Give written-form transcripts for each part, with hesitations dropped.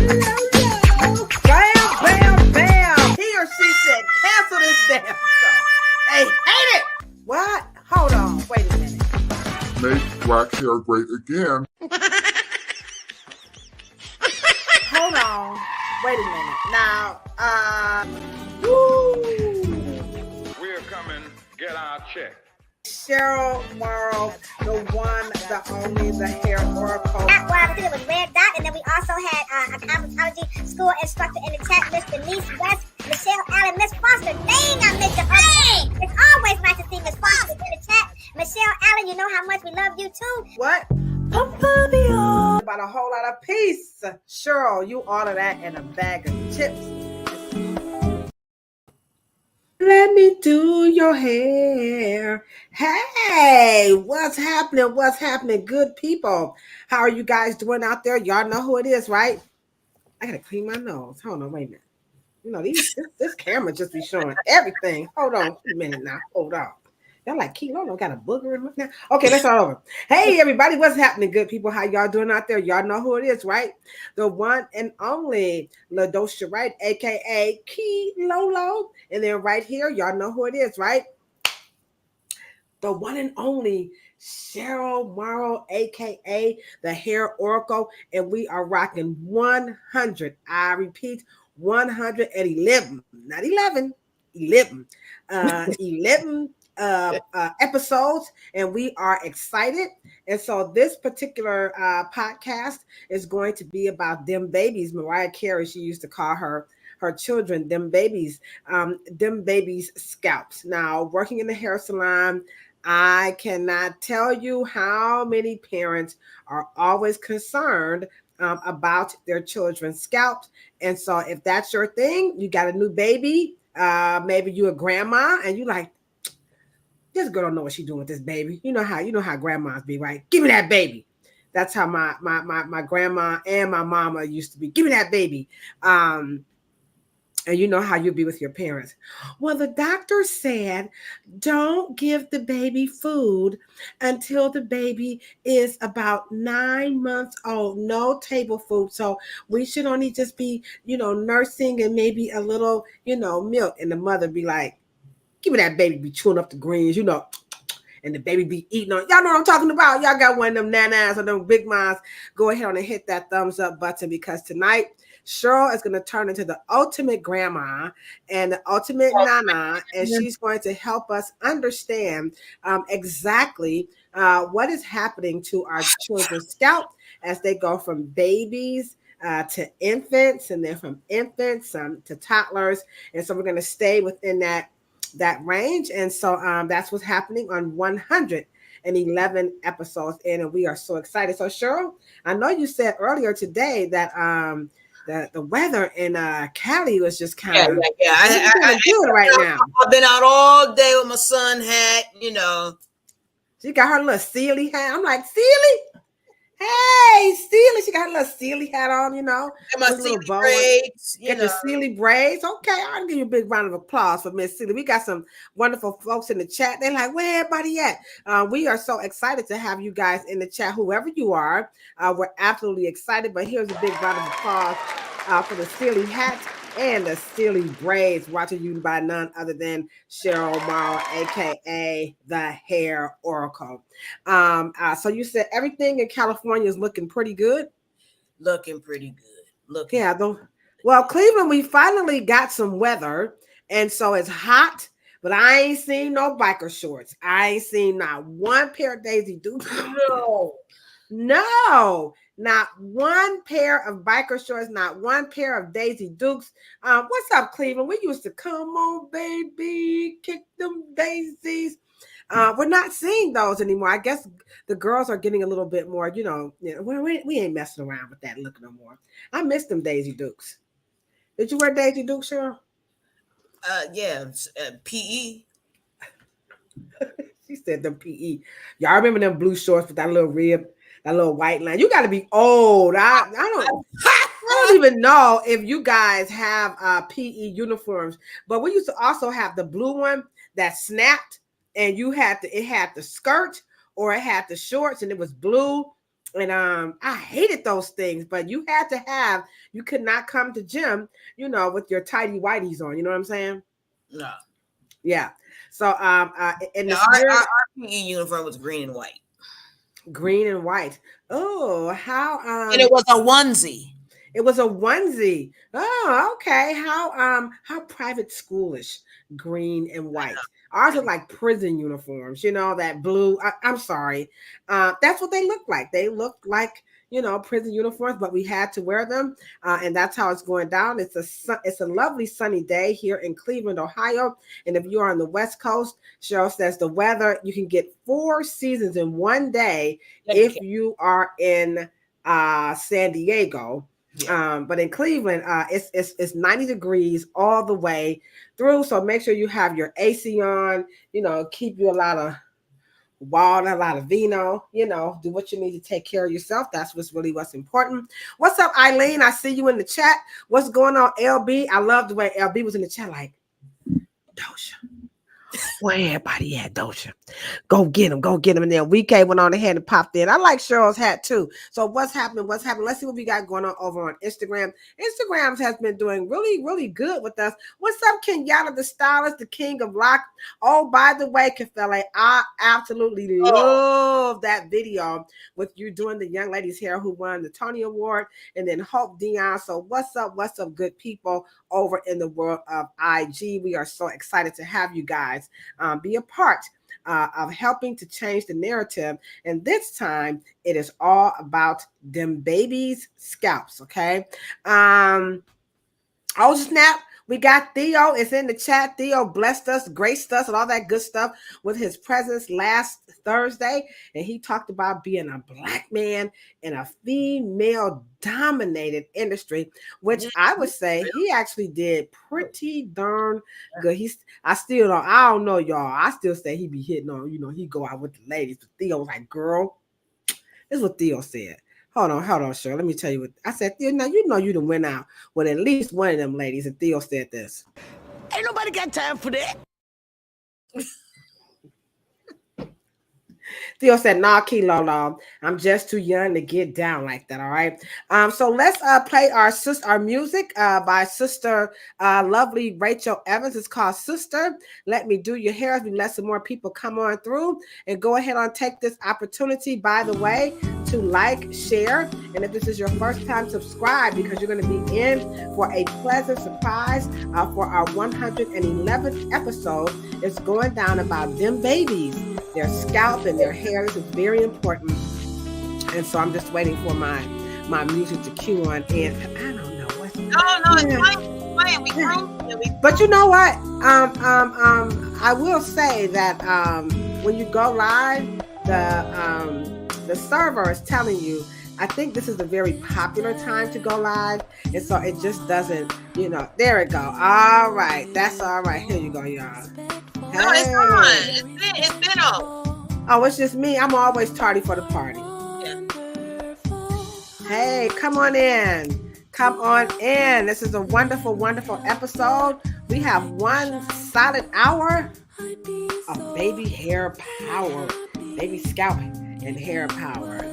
Bam, bam, bam. He or she said, cancel this damn show. They hate it. What? Hold on. Wait a minute. Make black hair great again. Hold on. Wait a minute. Now, woo. We're coming. Get our check. Cheryl Morrow, the one, the only, the hair oracle. Well, I think it was Red Dot, and then we also had a cosmetology school instructor in the chat, Miss Denise West, Michelle Allen, Miss Foster. Dang, I missed your name. It's always nice to see Miss Foster in the chat. Michelle Allen, you know how much we love you too. What? About a whole lot of peace. Cheryl, you order that in a bag of chips. Let me do your hair. Hey, what's happening? What's happening, good people? How are you guys doing out there? Y'all know who it is, right? I gotta clean my nose. Hold on, wait a minute. You know, this camera just be showing everything. Hold on a minute now. Hold on. Y'all like, Kilo got a booger in my now. Okay, let's start over. Hey, everybody, what's happening, good people? How y'all doing out there? Y'all know who it is, right? The one and only Ladosha Wright, a.k.a. Key Lolo. And then right here, y'all know who it is, right? The one and only Cheryl Morrow, a.k.a. the Hair Oracle. And we are rocking 100. I repeat, 111. Not 11. 11. 11 episodes, and we are excited. And so this particular podcast is going to be about them babies. Mariah Carey, she used to call her children them babies scalps. Now, working in the hair salon, I cannot tell you how many parents are always concerned about their children's scalps. And so if that's your thing, you got a new baby, maybe you a grandma, and you like, this girl don't know what she's doing with this baby. You know how grandmas be, right? Give me that baby. That's how my grandma and my mama used to be. Give me that baby. And you know how you be with your parents. Well, the doctor said, don't give the baby food until the baby is about 9 months old. No table food. So we should only just be, nursing and maybe a little, milk. And the mother be like, give me that baby, be chewing up the greens, and the baby be eating on. Y'all know what I'm talking about. Y'all got one of them nanas or them big moms. Go ahead and hit that thumbs up button, because tonight Cheryl is going to turn into the ultimate grandma and the ultimate nana, and she's going to help us understand exactly what is happening to our children's scalp as they go from babies to infants, and then from infants to toddlers. And so we're going to stay within that range. And so that's what's happening on 111 episodes in, and we are so excited. So Cheryl, I know you said earlier today that the weather in Cali was just kind of good right now. I've been out all day with my sun hat, She got her little Sealy hat. I'm like, Sealy? Hey, Sealy. She got her little Sealy hat on, And my Sealy braids. Get the Sealy braids. Okay, I'll give you a big round of applause for Miss Sealy. We got some wonderful folks in the chat. They're like, where everybody at? We are so excited to have you guys in the chat, whoever you are. We're absolutely excited, but here's a big round of applause for the Sealy hat and the Sealy braids, brought to you by none other than Cheryl Morrow, a.k.a. the Hair Oracle. So you said everything in California is looking pretty good? Looking pretty good. Yeah. Well, Cleveland, we finally got some weather, and so it's hot, but I ain't seen no biker shorts. I ain't seen not one pair of Daisy Dukes. No, not one pair of biker shorts, not one pair of Daisy Dukes. What's up, Cleveland? We used to come on, baby, kick them daisies. We're not seeing those anymore. I guess the girls are getting a little bit more, we ain't messing around with that look no more. I miss them Daisy Dukes. Did you wear Daisy Dukes, Cheryl? Yeah, PE. She said them PE. Y'all remember them blue shorts with that little rib, that little white line? You got to be old. I don't even know if you guys have PE uniforms, but we used to also have the blue one that snapped, and it had the skirt or it had the shorts, and it was blue, And I hated those things, but you could not come to gym, with your tighty whities on. You know what I'm saying? No. Yeah. So in the our PE uniform was green and white. Green and white. Oh, how and it was a onesie. It was a onesie. Oh, okay. How private schoolish, green and white. Ours are like prison uniforms, that blue. I'm sorry. That's what they look like. They look like, prison uniforms, but we had to wear them. And that's how it's going down. It's a lovely sunny day here in Cleveland, Ohio. And if you're on the West Coast, Cheryl says the weather, you can get 4 seasons in one day if you are in San Diego. Yeah. But in Cleveland, it's 90 degrees all the way through. So make sure you have your AC on, keep you a lot of water, a lot of vino, do what you need to take care of yourself. That's what's important. What's up, Eileen? I see you in the chat. What's going on, LB? I love the way LB was in the chat, like, Dosha. Where everybody at, Dosha? Go get him. And then WK went on ahead and popped in. I like Cheryl's hat too. So what's happening? Let's see what we got going on over on Instagram. Instagram has been doing really, really good with us. What's up, Kenyatta, the stylist, the king of lock? Oh, by the way, Kefele, I absolutely love that video with you doing the young lady's hair who won the Tony Award, and then Hope Dion. So what's up, good people over in the world of IG? We are so excited to have you guys be a part of helping to change the narrative. And this time it is all about them babies' scalps. Okay. Oh snap. We got Theo is in the chat. Theo blessed us, graced us, and all that good stuff with his presence last Thursday. And he talked about being a Black man in a female-dominated industry, which I would say he actually did pretty darn good. I don't know, y'all. I still say he be hitting on, he go out with the ladies. But Theo was like, girl, this is what Theo said. Hold on, sure. Let me tell you what I said. Theo, now you done went out with at least one of them ladies, and Theo said this. Ain't nobody got time for that. Theo said, nah, Kilo, I'm just too young to get down like that, all right? So let's play our music by Sister lovely Rachel Evans. It's called Sister, Let Me Do Your Hair. As we let some more people come on through, and go ahead and take this opportunity, by the way, to like, share, and if this is your first time, subscribe, because you're going to be in for a pleasant surprise for our 111th episode. It's going down about them babies, their scalp and their hair. This is very important, and so I'm just waiting for my music to cue on. And I don't know what's it's fine. But you know what? I will say that when you go live, the server is telling you, I think this is a very popular time to go live, and so it just doesn't, there it go. All right, that's all right. Here you go, y'all. No, it's on. It's been on. Oh, it's just me. I'm always tardy for the party. Yeah. Hey, come on in. Come on in. This is a wonderful, wonderful episode. We have 1 solid hour of baby hair power, baby scalp and hair power.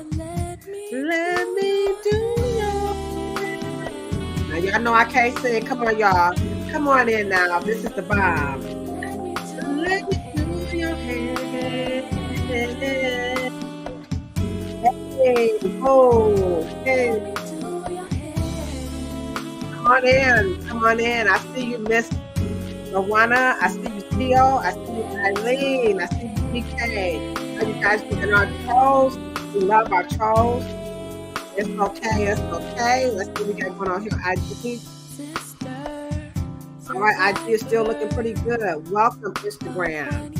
Let me do your. Now y'all know I can't sing. Come on, y'all. Come on in now. This is the bomb. Let me do your hair. Hey, oh, hey. Come on in. I see you, Miss Rwana. I see you, Theo. I see you, Eileen. I see you, PK. Are you guys getting our trolls? We love our trolls. It's okay. Let's see what we got going on here. IG. All right, IG is still looking pretty good. Welcome, Instagram.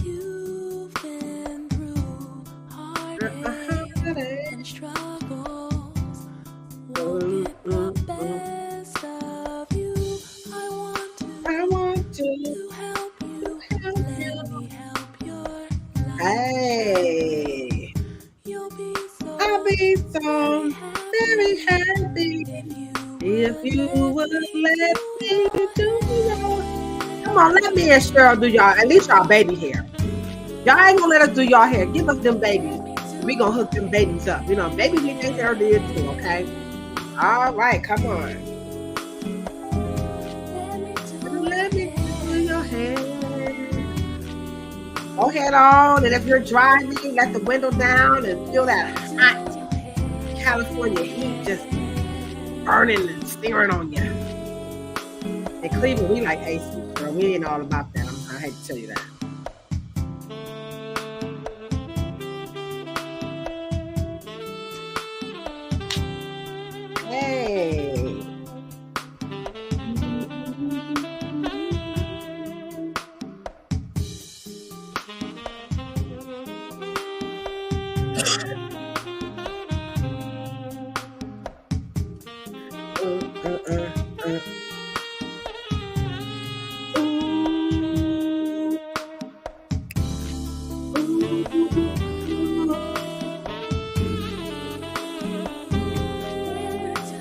I want to help you. Hey, I'll be so very happy if you would let me do your. Come on, let me and Cheryl do y'all, at least y'all baby hair. Y'all ain't gonna let us do y'all hair. Give us them babies. We gonna hook them babies up. You know, babies need their hair did too, okay? All right, come on. Let me do your hair. Go ahead on, and if you're driving, let the window down and feel that hot California heat just burning and staring on you. In Cleveland, we like AC, girl. We ain't all about that. I hate to tell you that. Hey.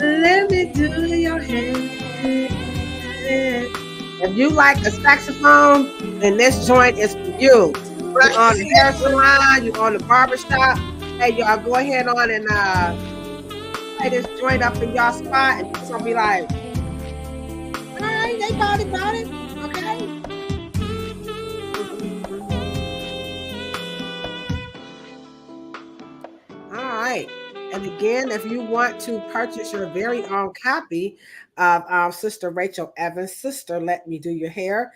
Let me do your hair. If you like a saxophone, then this joint is for you. You're on the hair salon, you're on the barbershop. Hey, y'all go ahead on and play this joint up in y'all spot, and it's gonna be like, all right, they got it, okay. All right. And again, if you want to purchase your very own copy of our Sister Rachel Evans' Sister Let Me Do Your Hair,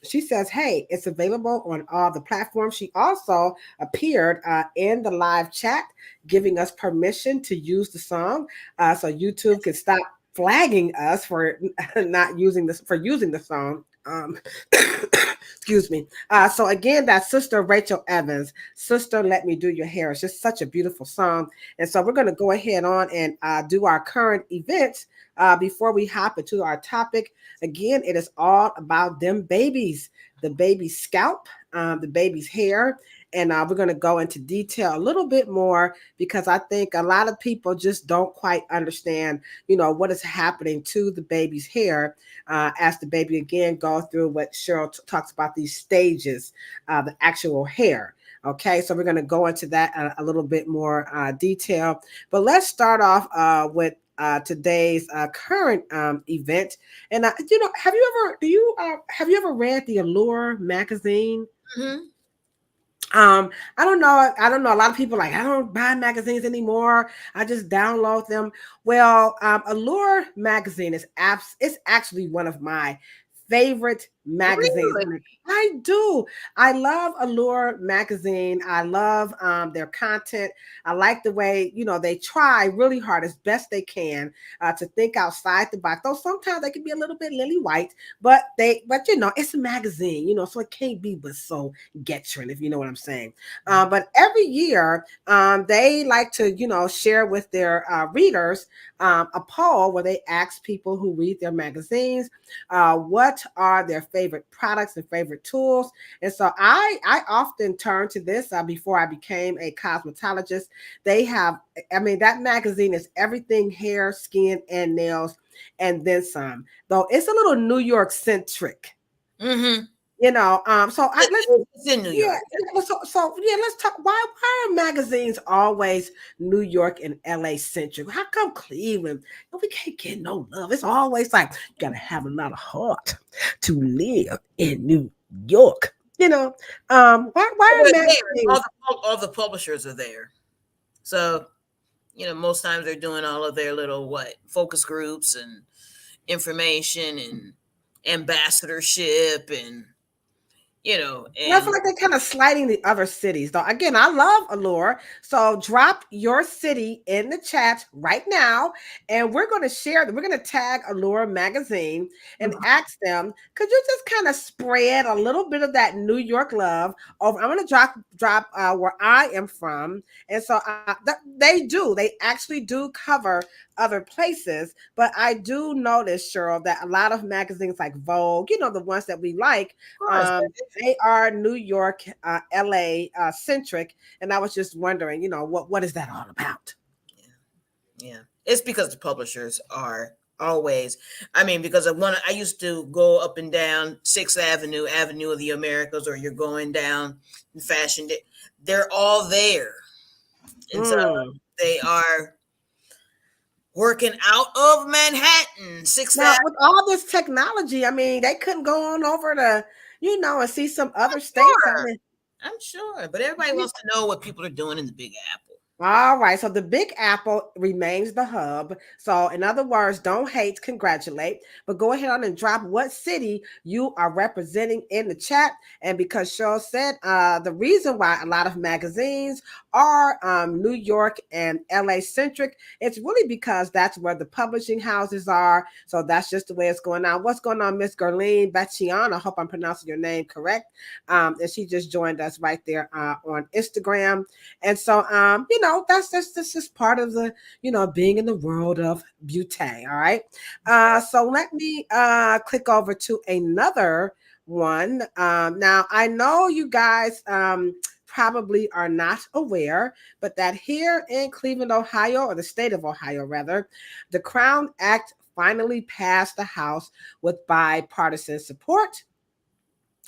she says, hey, it's available on all the platforms. She also appeared in the live chat, giving us permission to use the song. So YouTube can stop flagging us for not using this, for using the song. Excuse me. So again, that's Sister Rachel Evans, Sister Let Me Do Your Hair. It's just such a beautiful song. And so we're going to go ahead on and do our current events before we hop into our topic. Again, it is all about them babies, the baby's scalp, the baby's hair. And we're going to go into detail a little bit more because I think a lot of people just don't quite understand, what is happening to the baby's hair as the baby, again, go through what Cheryl talks about, these stages, the actual hair. Okay, so we're going to go into that a little bit more detail. But let's start off with today's current event. And have you ever read the Allure magazine? Mm-hmm. I don't know. A lot of people are like, I don't buy magazines anymore. I just download them. Well, Allure magazine is it's actually one of my favorite magazines. Really? I do. I love Allure magazine. I love their content. I like the way, they try really hard as best they can to think outside the box. Though sometimes they can be a little bit lily white, but it's a magazine, so it can't be but so get-trend, if you know what I'm saying. But every year they like to, share with their readers a poll where they ask people who read their magazines what are their favorite products and favorite tools. And so I often turn to this before I became a cosmetologist. They have, that magazine is everything hair, skin, and nails, and then some. Though it's a little New York centric. Mm-hmm. So it's in New York. Let's talk. Why are magazines always New York and LA centric? How come Cleveland? We can't get no love. It's always like you gotta have a lot of heart to live in New York. Why are magazines? All the publishers are there, so most times they're doing all of their little focus groups and information and ambassadorship and. And I feel like they're kind of sliding the other cities, though. Again, I love Allure. So drop your city in the chat right now, and we're going to share them. We're going to tag Allure magazine and ask them, could you just kind of spread a little bit of that New York love over? I'm going to drop where I am from. And so they actually do cover other places, but I do notice, Cheryl, that a lot of magazines like Vogue, the ones that we like, they are New York, LA centric. And I was just wondering, what is that all about? Yeah. It's because the publishers are always, because I used to go up and down 6th Avenue, Avenue of the Americas, or you're going down Fashion Day. They're all there. And so they are working out of Manhattan, 6th Now, Avenue. with all this technology, I mean, they couldn't go on over to, and see some other states. I mean, I'm sure, but everybody wants to know what people are doing in the Big Apple. All right. So the Big Apple remains the hub. So, in other words, don't hate, congratulate, but go ahead on and drop what city you are representing in the chat. And because Cheryl said the reason why a lot of magazines are New York and LA centric, it's really because that's where the publishing houses are. So that's just the way it's going on. What's going on, Miss Gerline Bachian? I hope I'm pronouncing your name correct. And she just joined us right there on Instagram. And so, that's just part of the, being in the world of beauty. All right. So let me click over to another one. Now, I know you guys probably are not aware, but that here in Cleveland, Ohio, or the state of Ohio, rather, the Crown Act finally passed the House with bipartisan support.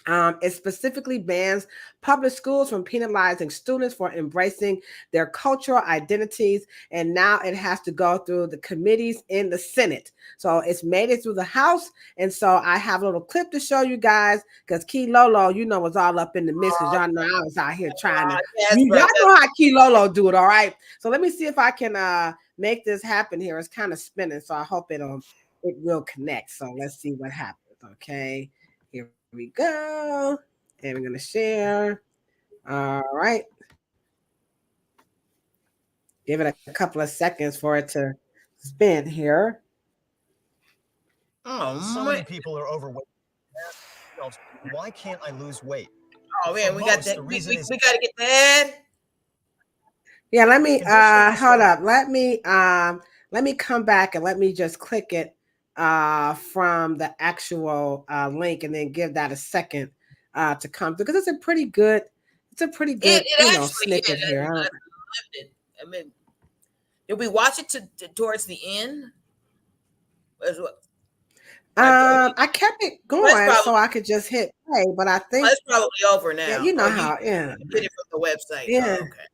It specifically bans public schools from penalizing students for embracing their cultural identities, and now it has to go through the committees in the Senate. So it's made it through the House, and so I have a little clip to show you guys because Key Lolo, was all up in the mix because y'all know I was out here trying to. Y'all know how Key Lolo do it, all right? So let me see if I can make this happen here. It's kind of spinning, so I hope it will connect. So let's see what happens. Okay, here we go, and we're gonna share. All right, give it a couple of seconds for it to spin here. So many people are overweight. Why can't I lose weight? Oh man, we got that. We got to get that. Yeah, let me hold up. Let me come back and let me just click it from the actual link and then give that a second to come through because it's a pretty good snippet here. I loved it. I mean, did we watch it towards the end? I kept it going so I could just hit play, but I think it's probably over now. Yeah, you know how. Yeah, get it from the website. Yeah. Oh, okay.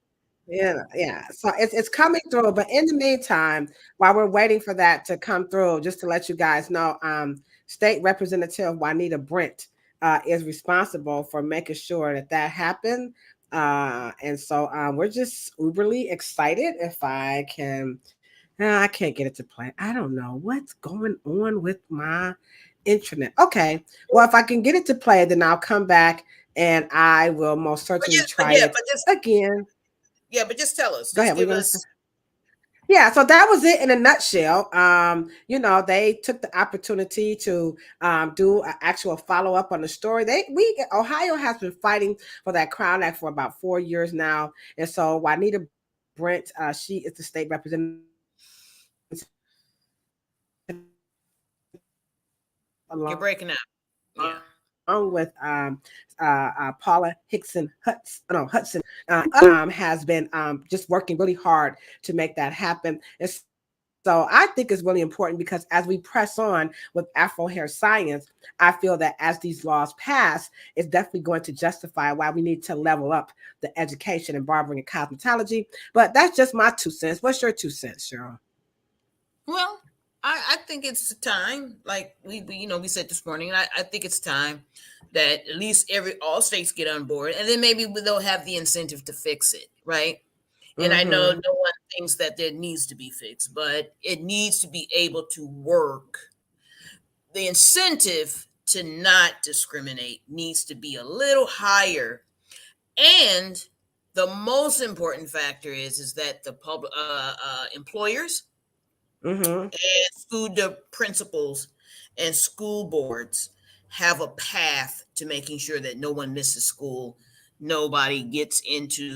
Yeah. So it's coming through, but in the meantime, while we're waiting for that to come through, just to let you guys know, State Representative Juanita Brent is responsible for making sure that happened. And so we're just uberly excited. If I can, I can't get it to play. I don't know what's going on with my internet. Okay, well, if I can get it to play, then I'll come back and I will most certainly try it again. Yeah, but just tell us. Go ahead. Yeah, so that was it in a nutshell. They took the opportunity to do an actual follow-up on the story. Ohio has been fighting for that Crown Act for about 4 years now. And so Juanita Brent, she is the state representative. You're breaking up. Yeah. Along with Paula Hudson has been just working really hard to make that happen. And so I think it's really important because as we press on with Afro hair science, I feel that as these laws pass, it's definitely going to justify why we need to level up the education in barbering and cosmetology. But that's just my 2 cents. What's your 2 cents, Cheryl? Well, I think it's time, like we said this morning, I think it's time that at least all states get on board, and then maybe they'll have the incentive to fix it, right? And I know no one thinks that there needs to be fixed, but it needs to be able to work. The incentive to not discriminate needs to be a little higher, and the most important factor is that the public employers. And school principals and school boards have a path to making sure that no one misses school. Nobody gets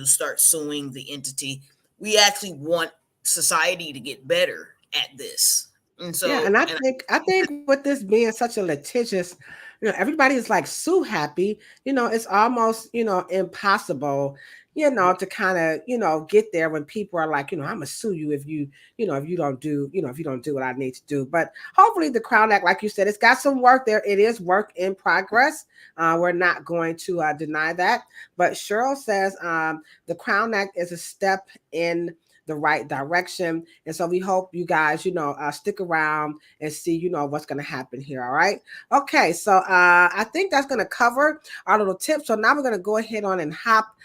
start suing the entity. We actually want society to get better at this, And Yeah, so, and I and think I think with this being such a litigious, everybody is like so happy. It's almost impossible, to kind of get there when people are like, I'm gonna sue you if you don't do if you don't do what I need to do. But hopefully the Crown Act, like you said, it's got some work there. It is work in progress. We're not going to deny that. But Cheryl says the Crown Act is a step in the right direction. And so we hope you guys, stick around and see, what's going to happen here. All right. Okay. So I think that's going to cover our little tips. So now we're going to go ahead on and hop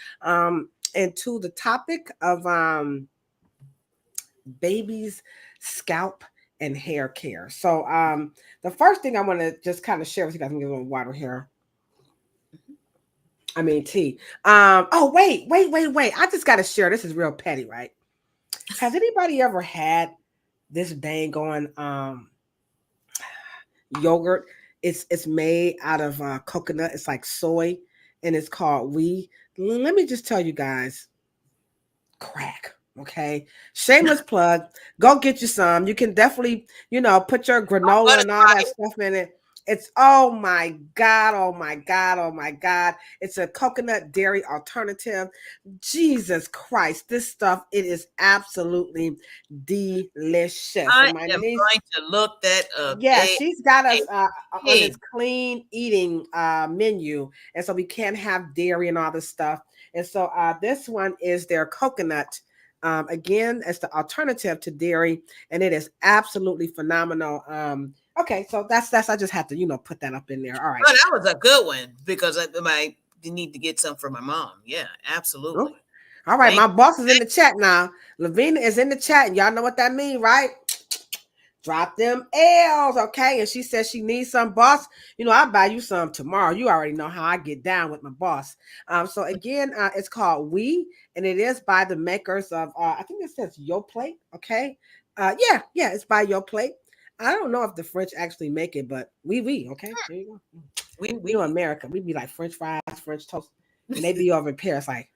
into the topic of babies' scalp and hair care. So the first thing I want to just kind of share with you guys, I'm going to give a little water here. I mean, tea. Oh, wait. I just got to share. This is real petty, right? Has anybody ever had this dang on yogurt? It's made out of coconut. It's like soy, and it's called wheat. Let me just tell you guys, crack. Okay, shameless plug. Go get you some. You can definitely, put your granola and all that stuff in it. It's oh my god. It's a coconut dairy alternative. Jesus Christ, this stuff, it is absolutely delicious. I And my am niece, going to look that up. yeah, she's got us on hey. this clean eating menu, and so we can't have dairy and all this stuff. And so this one is their coconut. Again, it's the alternative to dairy, and it is absolutely phenomenal. Okay, so that's I just have to put that up in there. All right. Oh, that was a good one because I might need to get some for my mom. Yeah, absolutely. Oh. All right, my boss is in the chat now. Lavina is in the chat, and y'all know what that means, right? Drop them L's, okay? And she says she needs some, boss. I'll buy you some tomorrow. You already know how I get down with my boss. So again, it's called We, and it is by the makers of I think it says Yo Plate, okay? Yeah, it's by Yo Plate. I don't know if the French actually make it, but we, okay? There you go. We know America. We be like French fries, French toast, and they be over in Paris like,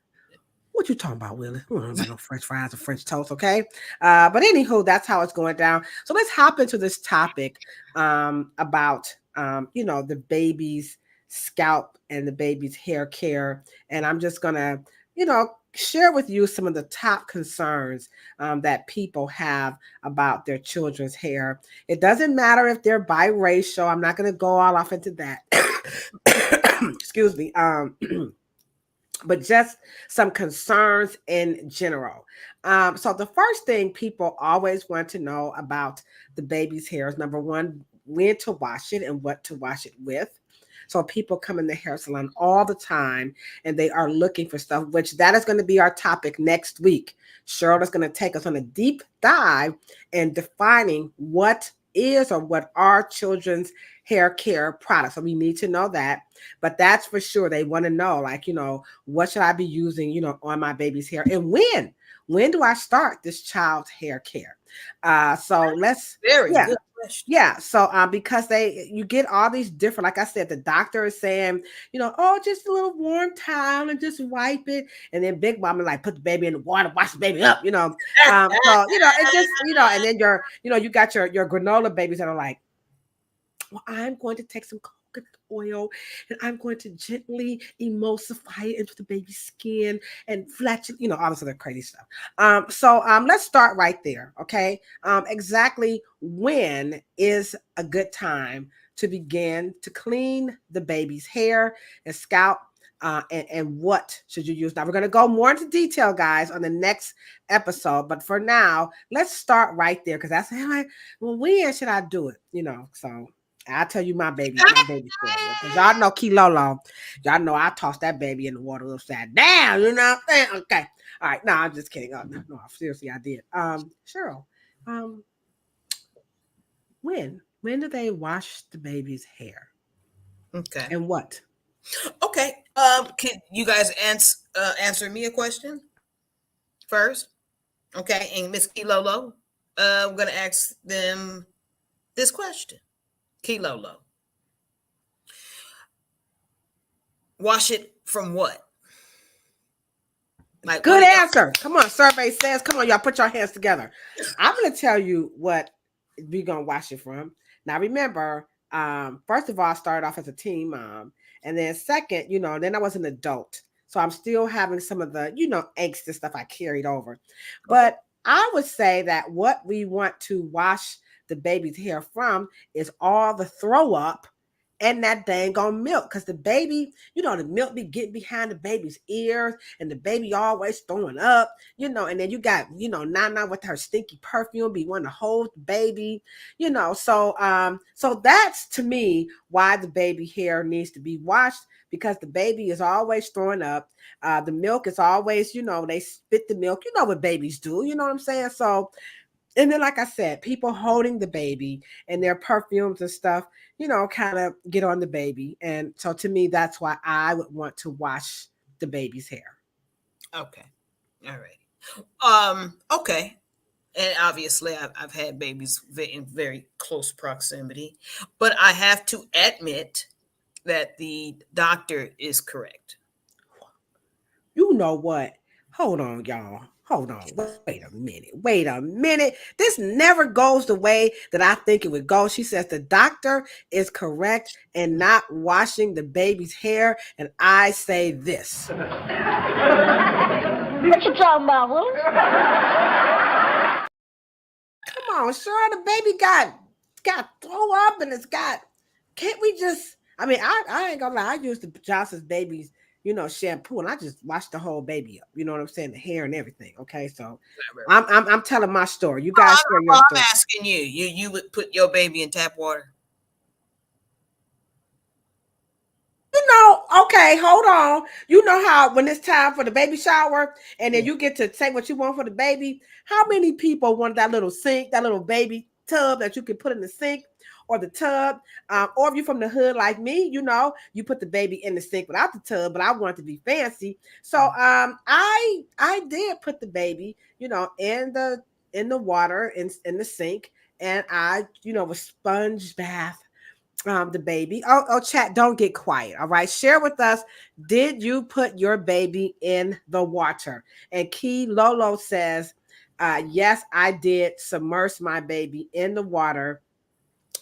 what you talking about, Willie? We don't know about no French fries or French toast, okay? But anywho, that's how it's going down. So let's hop into this topic about, the baby's scalp and the baby's hair care. And I'm just going to, share with you some of the top concerns that people have about their children's hair. It doesn't matter if they're biracial. I'm not going to go all off into that. Excuse me. But just some concerns in general. So the first thing people always want to know about the baby's hair is, number one, when to wash it and what to wash it with. So people come in the hair salon all the time and they are looking for stuff, which that is going to be our topic next week. Cheryl is going to take us on a deep dive in defining what is or what are children's hair care products. So we need to know that, but that's for sure. They want to know, like, what should I be using, on my baby's hair, and when do I start this child's hair care? So let's very good question. Yeah. So because you get all these different, like I said, the doctor is saying, oh, just a little warm towel and just wipe it. And then Big Mama like put the baby in the water, wash the baby up, So, it just, and then you got your granola babies that are like, well, I'm going to take some coconut oil and I'm going to gently emulsify it into the baby's skin and fletch it, all this other crazy stuff. So let's start right there. Okay. Exactly when is a good time to begin to clean the baby's hair and scalp? And what should you use? Now, we're going to go more into detail, guys, on the next episode. But for now, let's start right there, because that's well, when should I do it? So I'll tell you my baby story. Because y'all know Kilolo. Y'all know I tossed that baby in the water upside down. You know what I'm saying? Okay. All right. No, I'm just kidding. Oh, no, seriously, I did. Cheryl, when do they wash the baby's hair? Okay. And what? Okay. Can you guys answer me a question first? Okay. And Miss Kilolo, I'm going to ask them this question. Kilolo. Wash it from what? Like, good answer. Come on, survey says. Come on, y'all, put your hands together. I'm going to tell you what we're gonna wash it from. Now remember, first of all, I started off as a teen mom, and then second, then I was an adult. So I'm still having some of the, angst and stuff I carried over. Okay. But I would say that what we want to wash the baby's hair from is all the throw up and that dang on milk. Because the baby, the milk be getting behind the baby's ears and the baby always throwing up, and then you got, Nana with her stinky perfume be wanting to hold the baby, so that's to me why the baby hair needs to be washed, because the baby is always throwing up. The milk is always, they spit the milk, what babies do, you know what I'm saying? So, and then, like I said, people holding the baby and their perfumes and stuff, kind of get on the baby. And so to me, that's why I would want to wash the baby's hair. Okay. All right. Okay. And obviously I've had babies in very close proximity, but I have to admit that the doctor is correct. You know what? Hold on, y'all. Hold on. Wait a minute. Wait a minute. This never goes the way that I think it would go. She says the doctor is correct in not washing the baby's hair. And I say this. What you talking about, Will? Come on, sure, the baby got throw up and can't we just, I ain't gonna lie, I used the Johnson's baby's, shampoo, and I just washed the whole baby up. You know what I'm saying? The hair and everything. Okay, so I'm telling my story. You guys share your story. I'm asking you. You would put your baby in tap water? Okay, hold on. You know how when it's time for the baby shower and then you get to say what you want for the baby, how many people want that little sink, that little baby tub that you can put in the sink or the tub? Or if you're from the hood like me, you put the baby in the sink without the tub, but I want it to be fancy. So I did put the baby, in the water in the sink, and I, was sponge bath the baby. Oh, chat, don't get quiet. All right. Share with us. Did you put your baby in the water? And Key Lolo says, yes, I did submerge my baby in the water.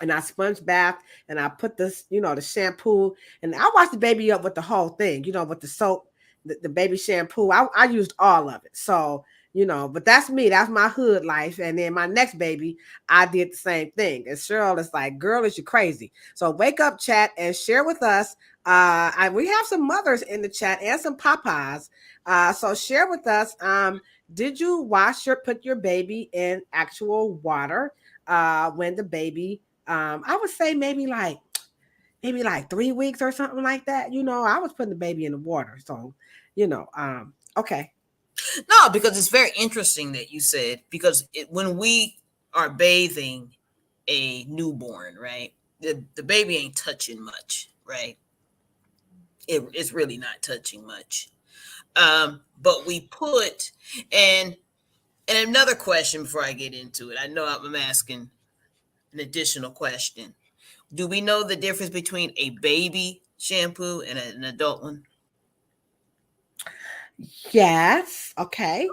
And I sponge bath and I put this, the shampoo, and I washed the baby up with the whole thing, with the soap, the baby shampoo. I used all of it. So, but that's me. That's my hood life. And then my next baby, I did the same thing. And Cheryl is like, girl, is you crazy? So wake up, chat, and share with us. We have some mothers in the chat and some papas. So share with us. Did you put your baby in actual water when the baby, I would say maybe like 3 weeks or something like that. I was putting the baby in the water. So, okay. No, because it's very interesting that you said, because when we are bathing a newborn, right, the baby ain't touching much, right? It's really not touching much. But we put, and another question before I get into it, I know I'm asking an additional question. Do we know the difference between a baby shampoo and an adult one? Yes. Okay.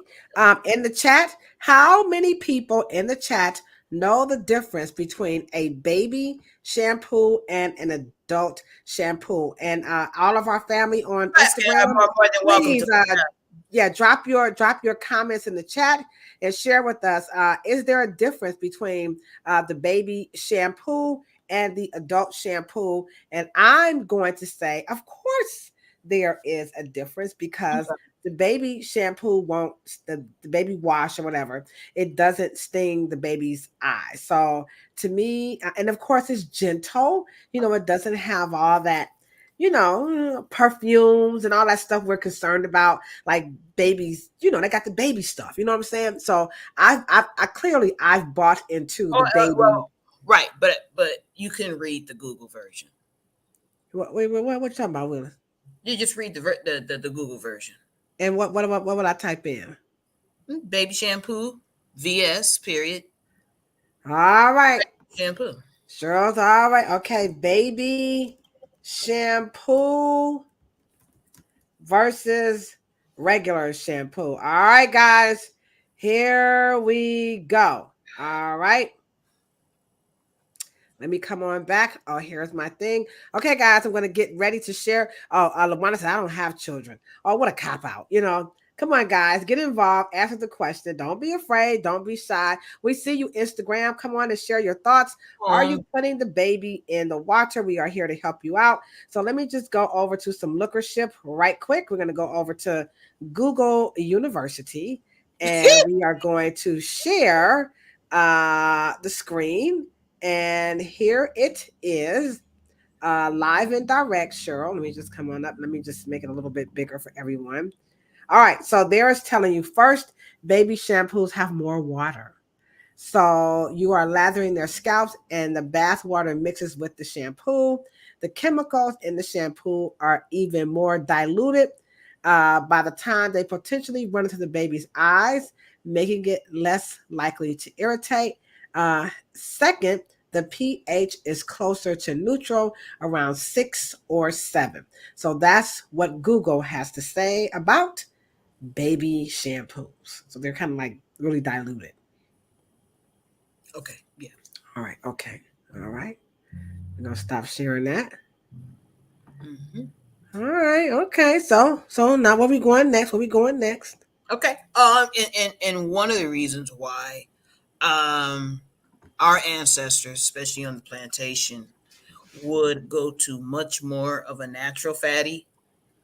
In the chat, how many people in the chat know the difference between a baby shampoo and an adult shampoo? And all of our family on Instagram, please, drop your comments in the chat and share with us. Is there a difference between the baby shampoo and the adult shampoo? And I'm going to say, of course, there is a difference, because the baby shampoo won't, the baby wash or whatever, it doesn't sting the baby's eyes. So to me, and of course it's gentle, it doesn't have all that, perfumes and all that stuff we're concerned about, like babies, they got the baby stuff, you know what I'm saying? So I've bought into the baby. Right, but you can read the Google version. What you talking about, Willis? You just read the Google version. And what would I type in? Baby shampoo, VS, period. All right. Shampoo. Cheryl's all right. Okay, baby shampoo versus regular shampoo. All right, guys. Here we go. All right. Let me come on back. Oh, here's my thing. Okay, guys, I'm going to get ready to share. Oh, LaWanda said, I don't have children. Oh, what a cop out. Come on, guys, get involved. Answer the question. Don't be afraid. Don't be shy. We see you, Instagram. Come on and share your thoughts. Are you putting the baby in the water? We are here to help you out. So let me just go over to some lookership right quick. We're going to go over to Google University, and we are going to share the screen. And here it is, live and direct, Cheryl. Let me just come on up. Let me just make it a little bit bigger for everyone. All right, so there is telling you first, baby shampoos have more water. So you are lathering their scalps and the bath water mixes with the shampoo. The chemicals in the shampoo are even more diluted by the time they potentially run into the baby's eyes, making it less likely to irritate. Second, the pH is closer to neutral, around 6 or 7. So that's what Google has to say about baby shampoos. So they're kind of like really diluted. Okay. Yeah. All right. Okay. All right. I'm gonna stop sharing that. Mm-hmm. All right. Okay. So now where we going next? Where we going next? Okay. And one of the reasons why, our ancestors, especially on the plantation, would go to much more of a natural fatty,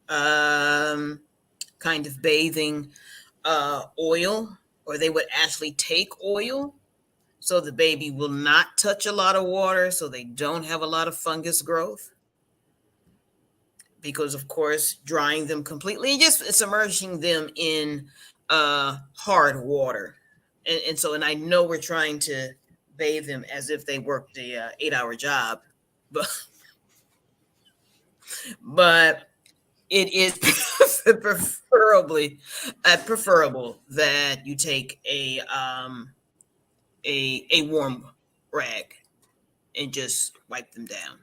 kind of bathing, oil, or they would actually take oil so the baby will not touch a lot of water, so they don't have a lot of fungus growth. Because of course, drying them completely and just submerging them in hard water, and I know we're trying to bathe them as if they worked a 8-hour job, but but it is preferable that you take a warm rag and just wipe them down.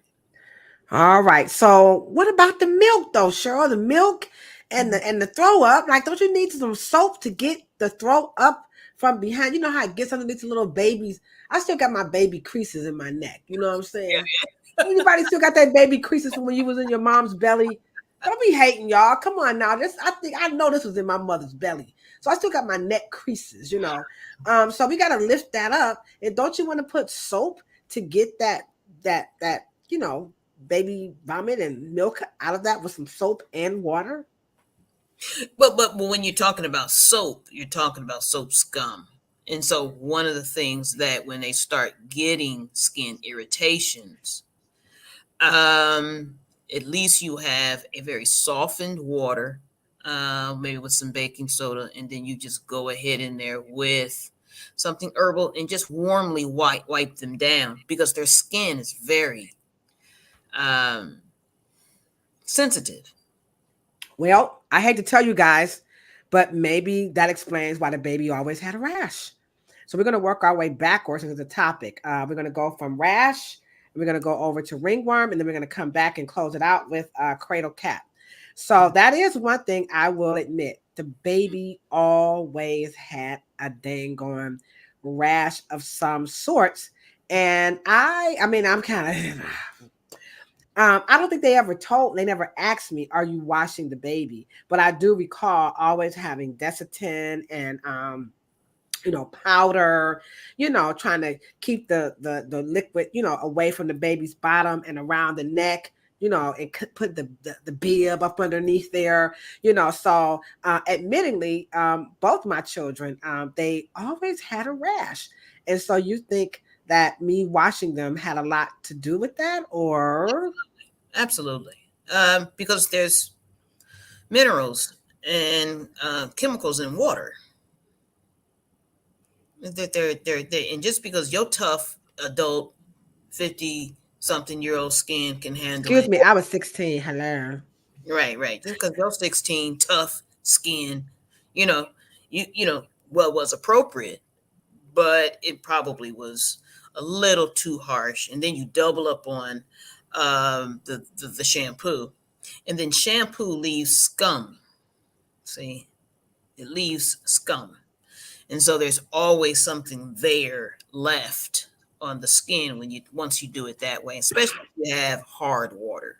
All right. So what about the milk though, Cheryl? The milk and the throw up. Like, don't you need some soap to get the throw up from behind? You know how it gets underneath the little babies. I still got my baby creases in my neck. You know what I'm saying? Anybody still got that baby creases from when you was in your mom's belly? Don't be hating, y'all. Come on now. I know this was in my mother's belly. So I still got my neck creases. So we gotta lift that up. And don't you want to put soap to get that baby vomit and milk out of that with some soap and water? But when you're talking about soap, you're talking about soap scum. And so one of the things that when they start getting skin irritations, at least you have a very softened water, maybe with some baking soda, and then you just go ahead in there with something herbal and just warmly wipe them down because their skin is very sensitive. Well, I hate to tell you guys, but maybe that explains why the baby always had a rash. So we're going to work our way backwards into the topic. We're going to go from rash, and we're going to go over to ringworm, and then we're going to come back and close it out with cradle cap. So that is one thing I will admit. The baby always had a dang on rash of some sorts. And I mean, I'm kind of I don't think they never asked me, are you washing the baby? But I do recall always having Desitin and powder, trying to keep the liquid, away from the baby's bottom and around the neck, and put the bib up underneath there, So admittingly, both my children, they always had a rash. And so you think that me washing them had a lot to do with that, or? Absolutely. Because there's minerals and chemicals in water. And just because your tough adult 50-something-year-old skin can handle Excuse it. me, I was 16. Hello. Right. Just because you're 16, tough skin, well, was appropriate, but it probably was a little too harsh. And then you double up on the shampoo, and then shampoo leaves scum. See, it leaves scum, and so there's always something there left on the skin once you do it that way, especially if you have hard water.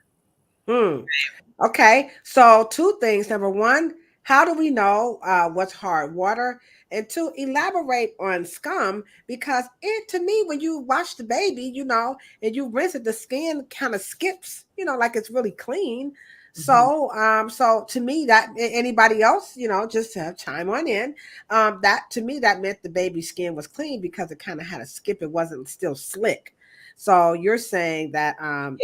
Okay, so two things. Number one, how do we know what's hard water? And two, elaborate on scum, because it, to me, when you wash the baby, and you rinse it, the skin kind of skips, like it's really clean. So, so to me, that anybody else, just to chime on in, that to me that meant the baby's skin was clean because it kind of had a skip. It wasn't still slick. So you're saying that the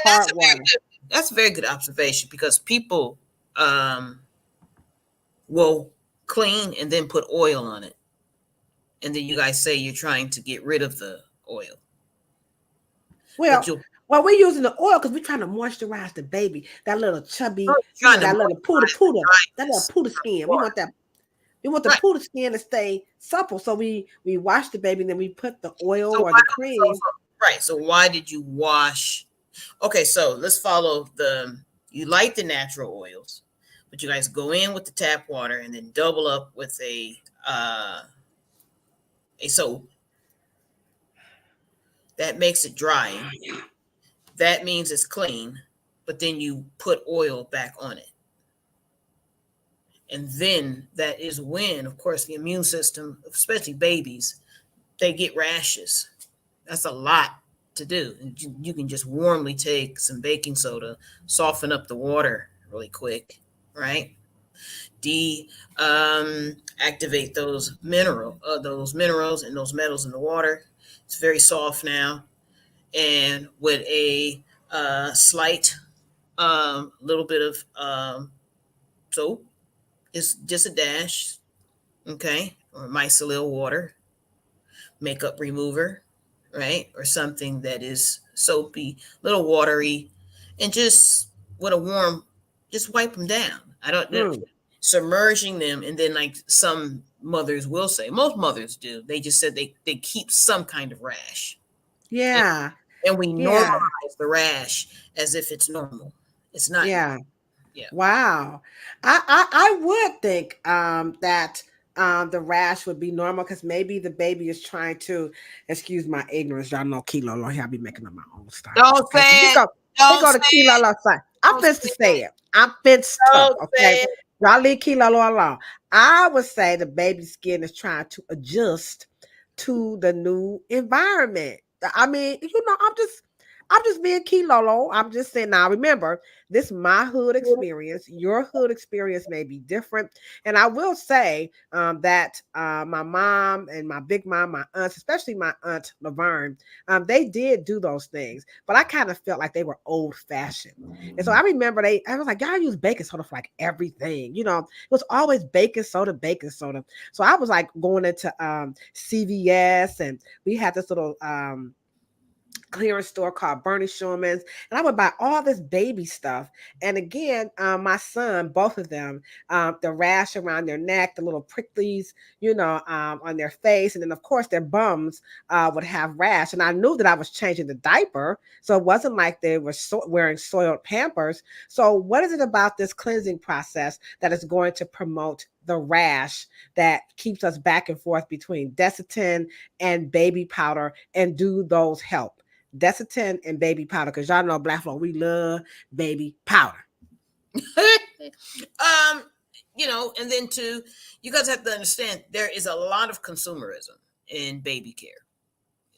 hard water. That's a very good observation, because people will clean and then put oil on it. And then you guys say you're trying to get rid of the oil. Well, we're using the oil because we're trying to moisturize the baby. That little chubby, that little pooter skin. We want that. We want the pooter skin to stay supple. So we wash the baby and then we put the oil or the cream. Right. So why did you wash? Okay, so let's follow you light the natural oils, but you guys go in with the tap water and then double up with a soap. That makes it dry. That means it's clean, but then you put oil back on it. And then that is when, of course, the immune system, especially babies, they get rashes. That's a lot to do. You can just warmly take some baking soda, soften up the water really quick, right? Activate those minerals and those metals in the water. It's very soft now, and with a slight little bit of soap, it's just a dash, okay, or micellar water, makeup remover, right, or something that is soapy, little watery, and just with a warm, just wipe them down. I don't submerging them, and then like some mothers will say, most mothers do, they just said they keep some kind of rash. Yeah. And we normalize the rash as if it's normal. It's not. Yeah. Wow. I would think that the rash would be normal because maybe the baby is trying to, excuse my ignorance, y'all know Kilo here. I'll be making up my own style. Don't say it. Don't go to Kilo side. I'm fit to say it. I'm fit to, okay? Y'all leave Kilo alone. I would say the baby's skin is trying to adjust to the new environment. I mean, I'm just being Kilo. I'm just saying, now remember, this is my hood experience. Your hood experience may be different. And I will say that my mom and my big mom, my aunts, especially my aunt Laverne, they did do those things. But I kind of felt like they were old fashioned. And so I remember I was like, y'all use baking soda for like everything. It was always baking soda. So I was like going into CVS, and we had this little clearance store called Bernie Schuman's, and I would buy all this baby stuff. And again, my son, both of them, the rash around their neck, the little pricklies, on their face, and then of course their bums would have rash. And I knew that I was changing the diaper, so it wasn't like they were wearing soiled Pampers. So what is it about this cleansing process that is going to promote the rash that keeps us back and forth between Desitin and baby powder, and do those help? Desitin and baby powder, because y'all know Black folk, we love baby powder. And then too, you guys have to understand there is a lot of consumerism in baby care.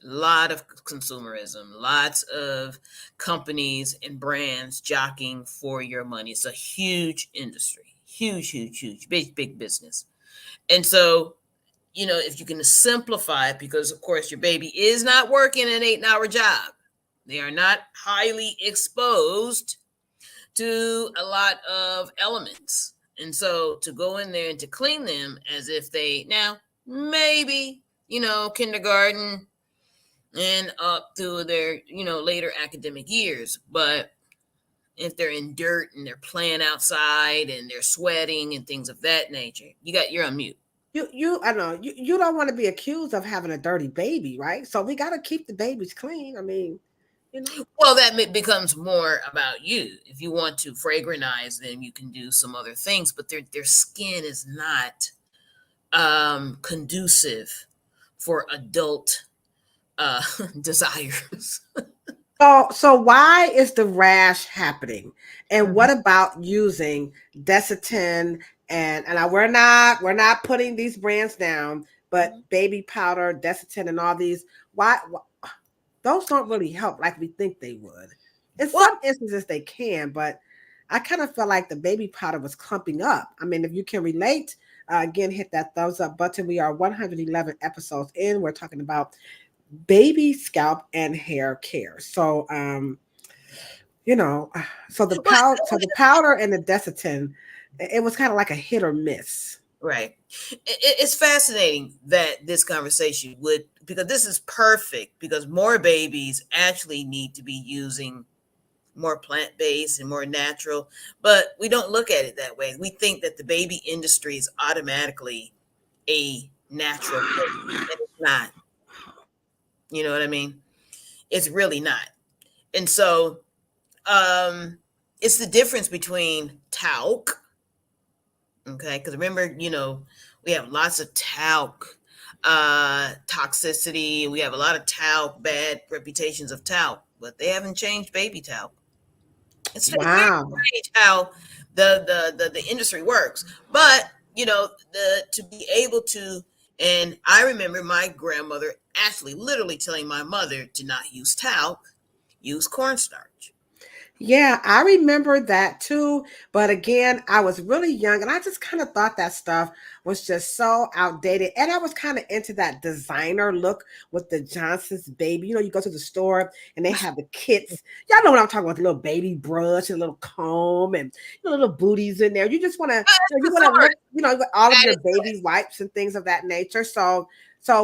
A lot of consumerism, lots of companies and brands jockeying for your money. It's a huge industry, huge, big business. And so, if you can simplify it, because of course your baby is not working an 8-hour job. They are not highly exposed to a lot of elements. And so to go in there and to clean them as if now maybe, kindergarten and up through their, later academic years. But if they're in dirt and they're playing outside and they're sweating and things of that nature, you're on mute. I know you don't want to be accused of having a dirty baby, right? So we got to keep the babies clean. I mean, Well, that becomes more about you. If you want to fragranize them, you can do some other things, but their skin is not conducive for adult desires. So why is the rash happening? And what about using Desitin and we're not putting these brands down, but baby powder, Desitin, and all these? Why those don't really help like we think they would? In some instances they can, but I kind of felt like the baby powder was clumping up. I mean, if you can relate, again, hit that thumbs up button. We are 111 episodes in. We're talking about baby scalp and hair care. So so the powder and the Desitin, it was kind of like a hit or miss. Right. It's fascinating that this conversation would, because this is perfect, because more babies actually need to be using more plant-based and more natural, but we don't look at it that way. We think that the baby industry is automatically a natural thing, and it's not. You know what I mean? It's really not. And so it's the difference between talc, okay? Because remember, we have lots of talc toxicity. We have a lot of talc, bad reputations of talc, but they haven't changed baby talc. It's very strange how the industry works. But to be able to, and I remember my grandmother actually literally telling my mother to not use talc, use cornstarch. Yeah, I remember that too. But again, I was really young and I just kind of thought that stuff was just so outdated. And I was kind of into that designer look with the Johnson's baby. You go to the store and they have the kits. Y'all know what I'm talking about, the little baby brush and a little comb and little booties in there. You just want to, you want to look, all of your baby wipes and things of that nature. So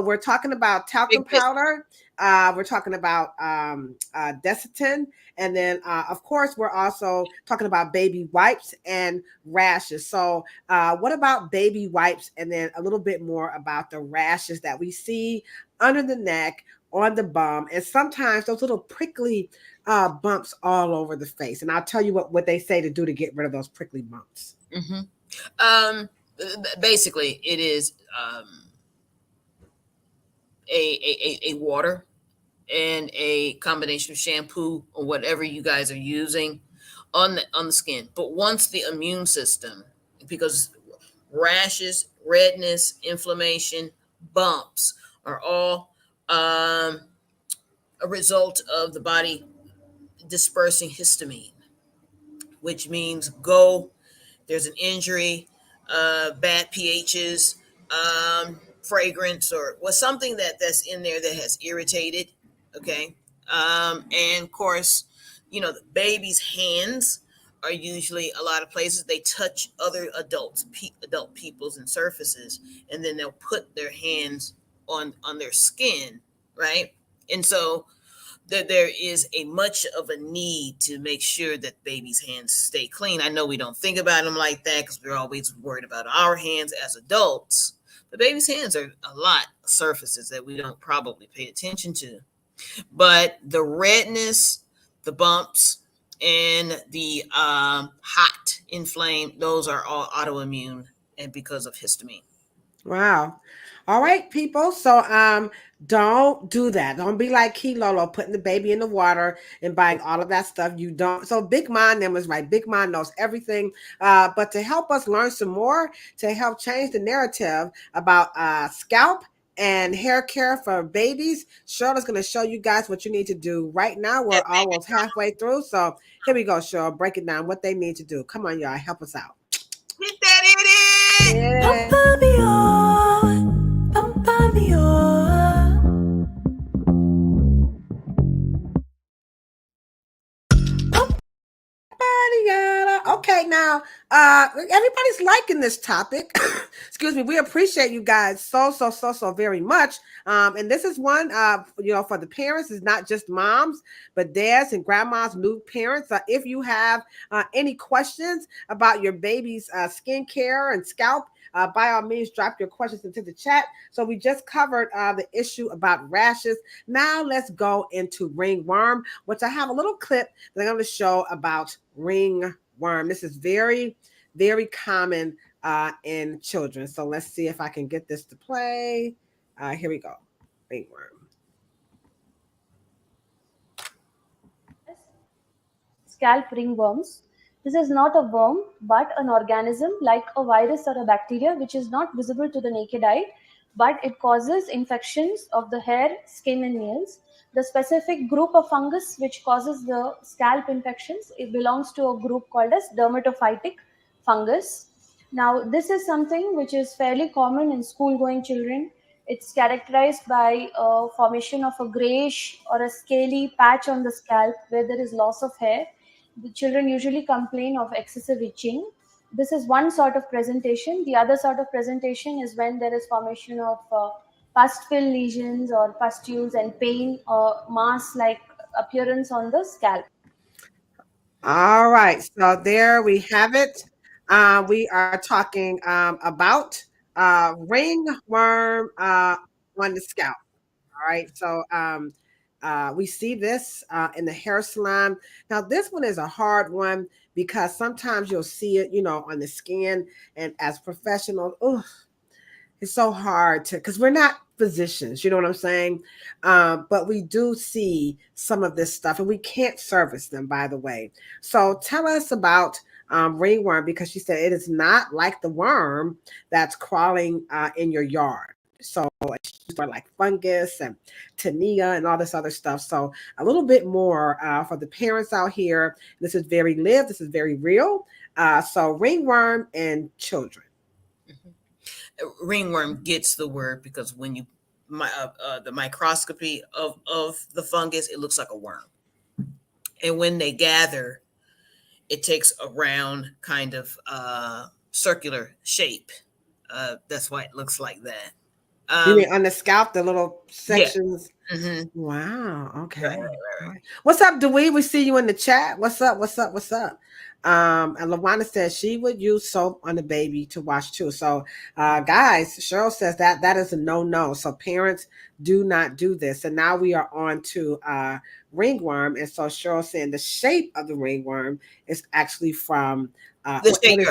we're talking about talcum powder. We're talking about Desitin. And then, of course, we're also talking about baby wipes and rashes. So what about baby wipes? And then a little bit more about the rashes that we see under the neck, on the bum, and sometimes those little prickly bumps all over the face. And I'll tell you what they say to do to get rid of those prickly bumps. Basically, it is a water and a combination of shampoo or whatever you guys are using on the skin. But once the immune system, because rashes, redness, inflammation, bumps are all a result of the body dispersing histamine, which means there's an injury, bad pHs, fragrance, or something that's in there that has irritated. Okay. And of course, the baby's hands are usually a lot of places they touch other adult peoples and surfaces, and then they'll put their hands on their skin, right? And so there is a much of a need to make sure that baby's hands stay clean. I know we don't think about them like that because we're always worried about our hands as adults, but baby's hands are a lot of surfaces that we don't probably pay attention to. But the redness, the bumps, and the hot, inflamed, those are all autoimmune and because of histamine. Wow. All right, people. So don't do that. Don't be like Lolo, putting the baby in the water and buying all of that stuff. You don't. So Big Mom then was right. Big Mom knows everything. But to help us learn some more, to help change the narrative about scalp and hair care for babies, Shirley's going to show you guys what you need to do right now. We're almost halfway through. So here we go, Shirley. Break it down, what they need to do. Come on, y'all. Help us out. Hit that in it! Yeah. Okay, now everybody's liking this topic. Excuse me. We appreciate you guys so very much. And this is one for the parents. It's not just moms, but dads and grandmas, new parents. If you have any questions about your baby's skincare and scalp, by all means, drop your questions into the chat. So we just covered the issue about rashes. Now let's go into ringworm, which I have a little clip that I'm going to show about ringworm. This is very, very common in children. So let's see if I can get this to play. Here we go. Ringworm. scalp ringworms. This is not a worm, but an organism like a virus or a bacteria, which is not visible to the naked eye, but it causes infections of the hair, skin, and nails. The specific group of fungus which causes the scalp infections, it belongs to a group called as dermatophytic fungus. Now, this is something which is fairly common in school-going children. It's characterized by a formation of a grayish or a scaly patch on the scalp where there is loss of hair. The children usually complain of excessive itching. This is one sort of presentation. The other sort of presentation is when there is formation of pus-filled lesions or pustules and pain or mass-like appearance on the scalp. All right, so there we have it. We are talking about ringworm on the scalp. All right, so we see this in the hair salon. Now, this one is a hard one because sometimes you'll see it, on the skin, and as professionals, it's so hard to, because we're not physicians, you know what I'm saying? But we do see some of this stuff, and we can't service them, by the way. So tell us about ringworm, because she said it is not like the worm that's crawling in your yard. So it's for like fungus and tinea and all this other stuff. So a little bit more for the parents out here. This is very live. This is very real. So ringworm and children. Ringworm gets the word because when you the microscopy of the fungus, it looks like a worm, and when they gather, it takes a round kind of circular shape. That's why it looks like that. You mean on the scalp, the little sections? Yeah. Mm-hmm. Wow. Okay. Right. What's up, Dewey? We see you in the chat. What's up? And Lawana says she would use soap on the baby to wash too. So, guys, Cheryl says that is a no. So parents do not do this. And now we are on to ringworm. And so Cheryl saying the shape of the ringworm is actually from the shape.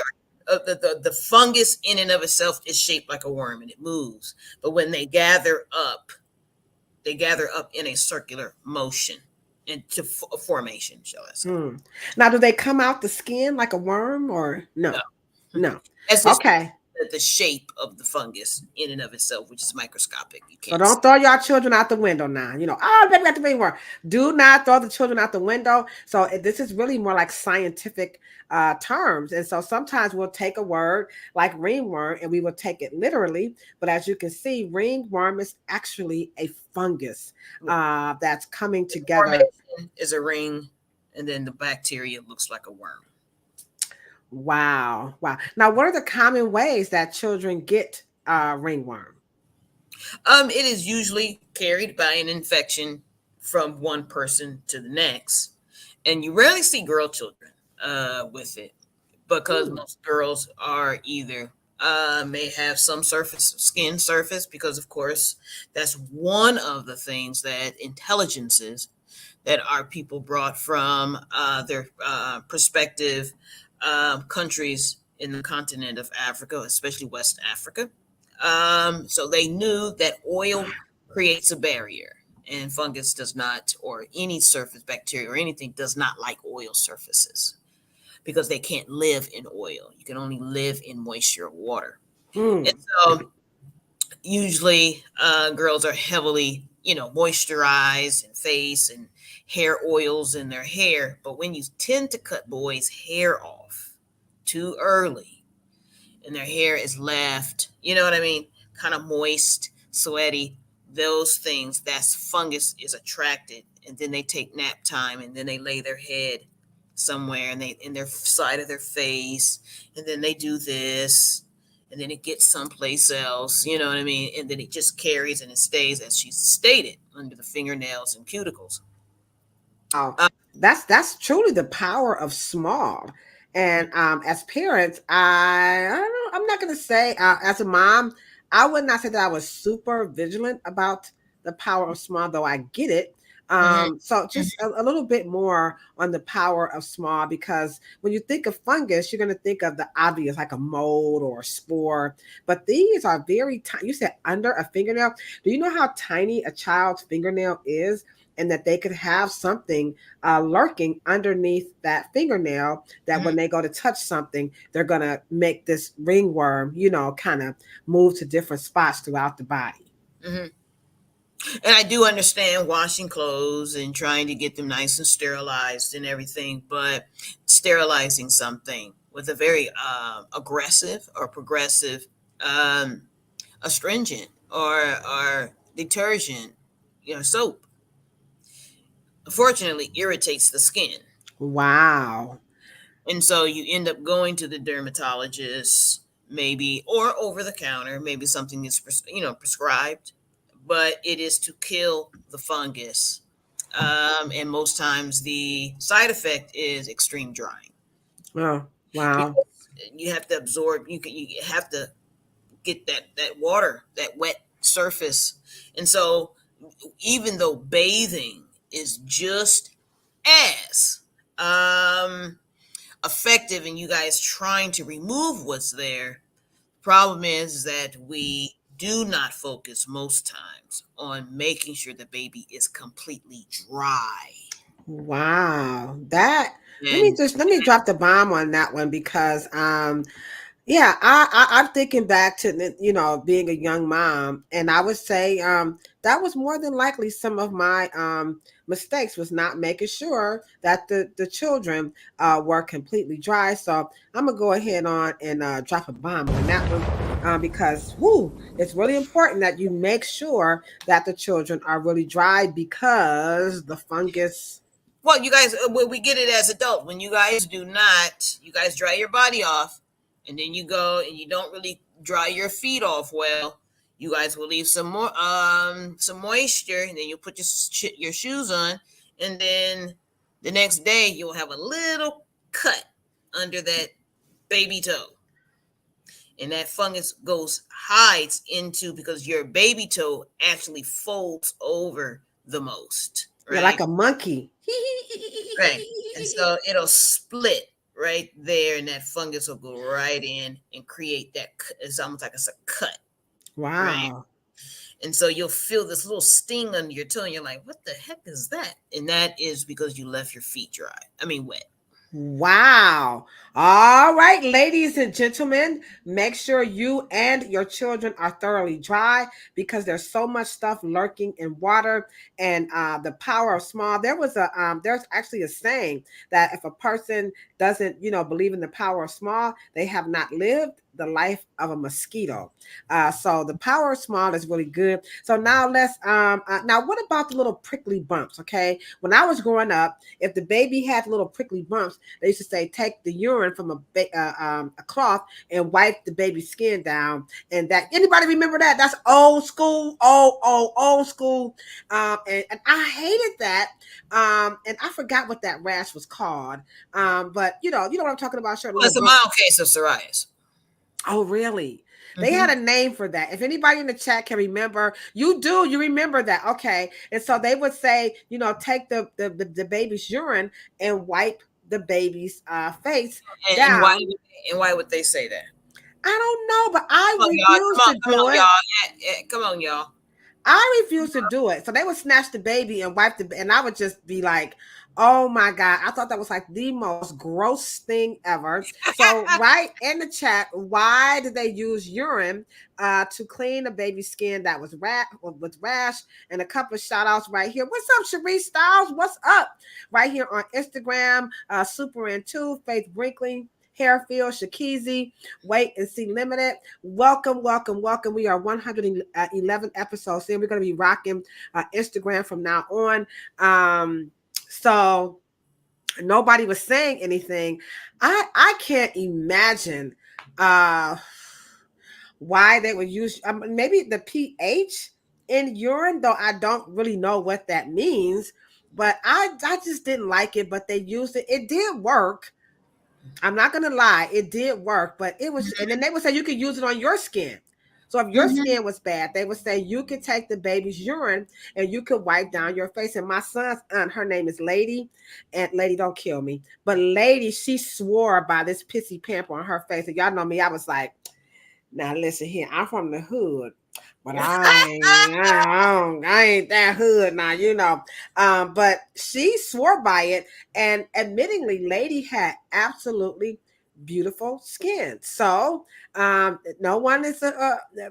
The fungus in and of itself is shaped like a worm and it moves. But when they gather up in a circular motion into formation, shall I say. Now, do they come out the skin like a worm or no? No. That's just okay. The shape of the fungus in and of itself, which is microscopic. You can't. So don't throw your children out the window now. Baby got the ringworm. Do not throw the children out the window. So this is really more like scientific terms. And so sometimes we'll take a word like ringworm and we will take it literally. But as you can see, ringworm is actually a fungus that's coming together. Is a ring, and then the bacteria looks like a worm. Wow. Now, what are the common ways that children get ringworm? It is usually carried by an infection from one person to the next. And you rarely see girl children with it because most girls are either may have some skin surface, because of course that's one of the things that intelligences that our people brought from their perspective countries in the continent of Africa, especially West Africa. So they knew that oil creates a barrier, and fungus does not, or any surface bacteria or anything does not like oil surfaces because they can't live in oil. You can only live in moisture or water. And so usually girls are heavily, moisturized and face and hair oils in their hair. But when you tend to cut boys' hair off too early and their hair is left, kind of moist, sweaty, those things, that's fungus is attracted. And then they take nap time and then they lay their head somewhere and they in their side of their face, and then they do this, and then it gets someplace else, and then it just carries and it stays, as she stated, under the fingernails and cuticles. That's truly the power of small. And as parents, I'm not going to say as a mom, I would not say that I was super vigilant about the power of small, though I get it. So just a little bit more on the power of small, because when you think of fungus, you're going to think of the obvious, like a mold or a spore. But these are very tiny. You said under a fingernail. Do you know how tiny a child's fingernail is? and that they could have something lurking underneath that fingernail that when they go to touch something, they're going to make this ringworm, kind of move to different spots throughout the body. Mm-hmm. And I do understand washing clothes and trying to get them nice and sterilized and everything, but sterilizing something with a very aggressive or progressive astringent or detergent, soap, unfortunately irritates the skin. Wow. And so you end up going to the dermatologist, maybe, or over the counter, maybe something is prescribed, but it is to kill the fungus. And most times the side effect is extreme drying. Oh, wow. Because you have to absorb. You have to get that water, that wet surface, and so even though bathing is just as effective in you guys trying to remove what's there, problem is that we do not focus most times on making sure the baby is completely dry. Wow. Let me drop the bomb on that one because yeah, I'm thinking back to being a young mom, and I would say that was more than likely some of my mistakes was not making sure that the children were completely dry. So I'm gonna go ahead on and drop a bomb on that one because it's really important that you make sure that the children are really dry because the fungus. Well, you guys, we get it as adults. When you guys dry your body off, and then you go and you don't really dry your feet off well, you guys will leave some moisture, and then you put your shoes on, and then the next day you'll have a little cut under that baby toe, and that fungus hides into, because your baby toe actually folds over the most, right? Yeah, like a monkey. Right, and so it'll split right there, and that fungus will go right in and create that. It's almost like it's a cut. Wow. Right? And so you'll feel this little sting under your toe, and you're like, what the heck is that? And that is because you left your feet wet. Wow. All right, ladies and gentlemen, make sure you and your children are thoroughly dry because there's so much stuff lurking in water. And the power of small. There's actually a saying that if a person doesn't, believe in the power of small, they have not lived the life of a mosquito. So the power of small is really good. So now now what about the little prickly bumps? Okay. When I was growing up, if the baby had little prickly bumps, they used to say, take the urine from a cloth and wipe the baby's skin down. And that, anybody remember that? That's old school, old school. And I hated that. And I forgot what that rash was called. But you know what I'm talking about, Shirley. Well, it's a mild case of psoriasis. Oh, really? They had a name for that. If anybody in the chat can remember, you remember that. Okay. And so they would say, take the baby's urine and wipe the baby's face down. And why would they say that? I don't know, but I refuse to do it. Y'all. Come on, y'all. I refuse to do it. So they would snatch the baby and wipe and I would just be like, oh my God. I thought that was like the most gross thing ever. So right in the chat, why did they use urine to clean a baby's skin that was with rash? And a couple of shout outs right here. What's up, Sharice Styles? What's up? Right here on Instagram, Super Into, Faith Brinkley, Hairfield, Shakizi, Wait and See Limited. Welcome. We are 111 episodes in. We're going to be rocking Instagram from now on. So nobody was saying anything. I can't imagine why they would use maybe the pH in urine, though I don't really know what that means. But I just didn't like it. But they used it. It did work. I'm not going to lie. It did work, but it was, and then they would say you could use it on your skin. So if your skin was bad, they would say you could take the baby's urine and you could wipe down your face. And my son's aunt, her name is Lady, and Lady, don't kill me, but Lady, she swore by this pissy pamper on her face. And y'all know me, I was like, now listen here, I'm from the hood. But I ain't that hood now, you know. But she swore by it, and admittingly, lady had absolutely beautiful skin. So no one is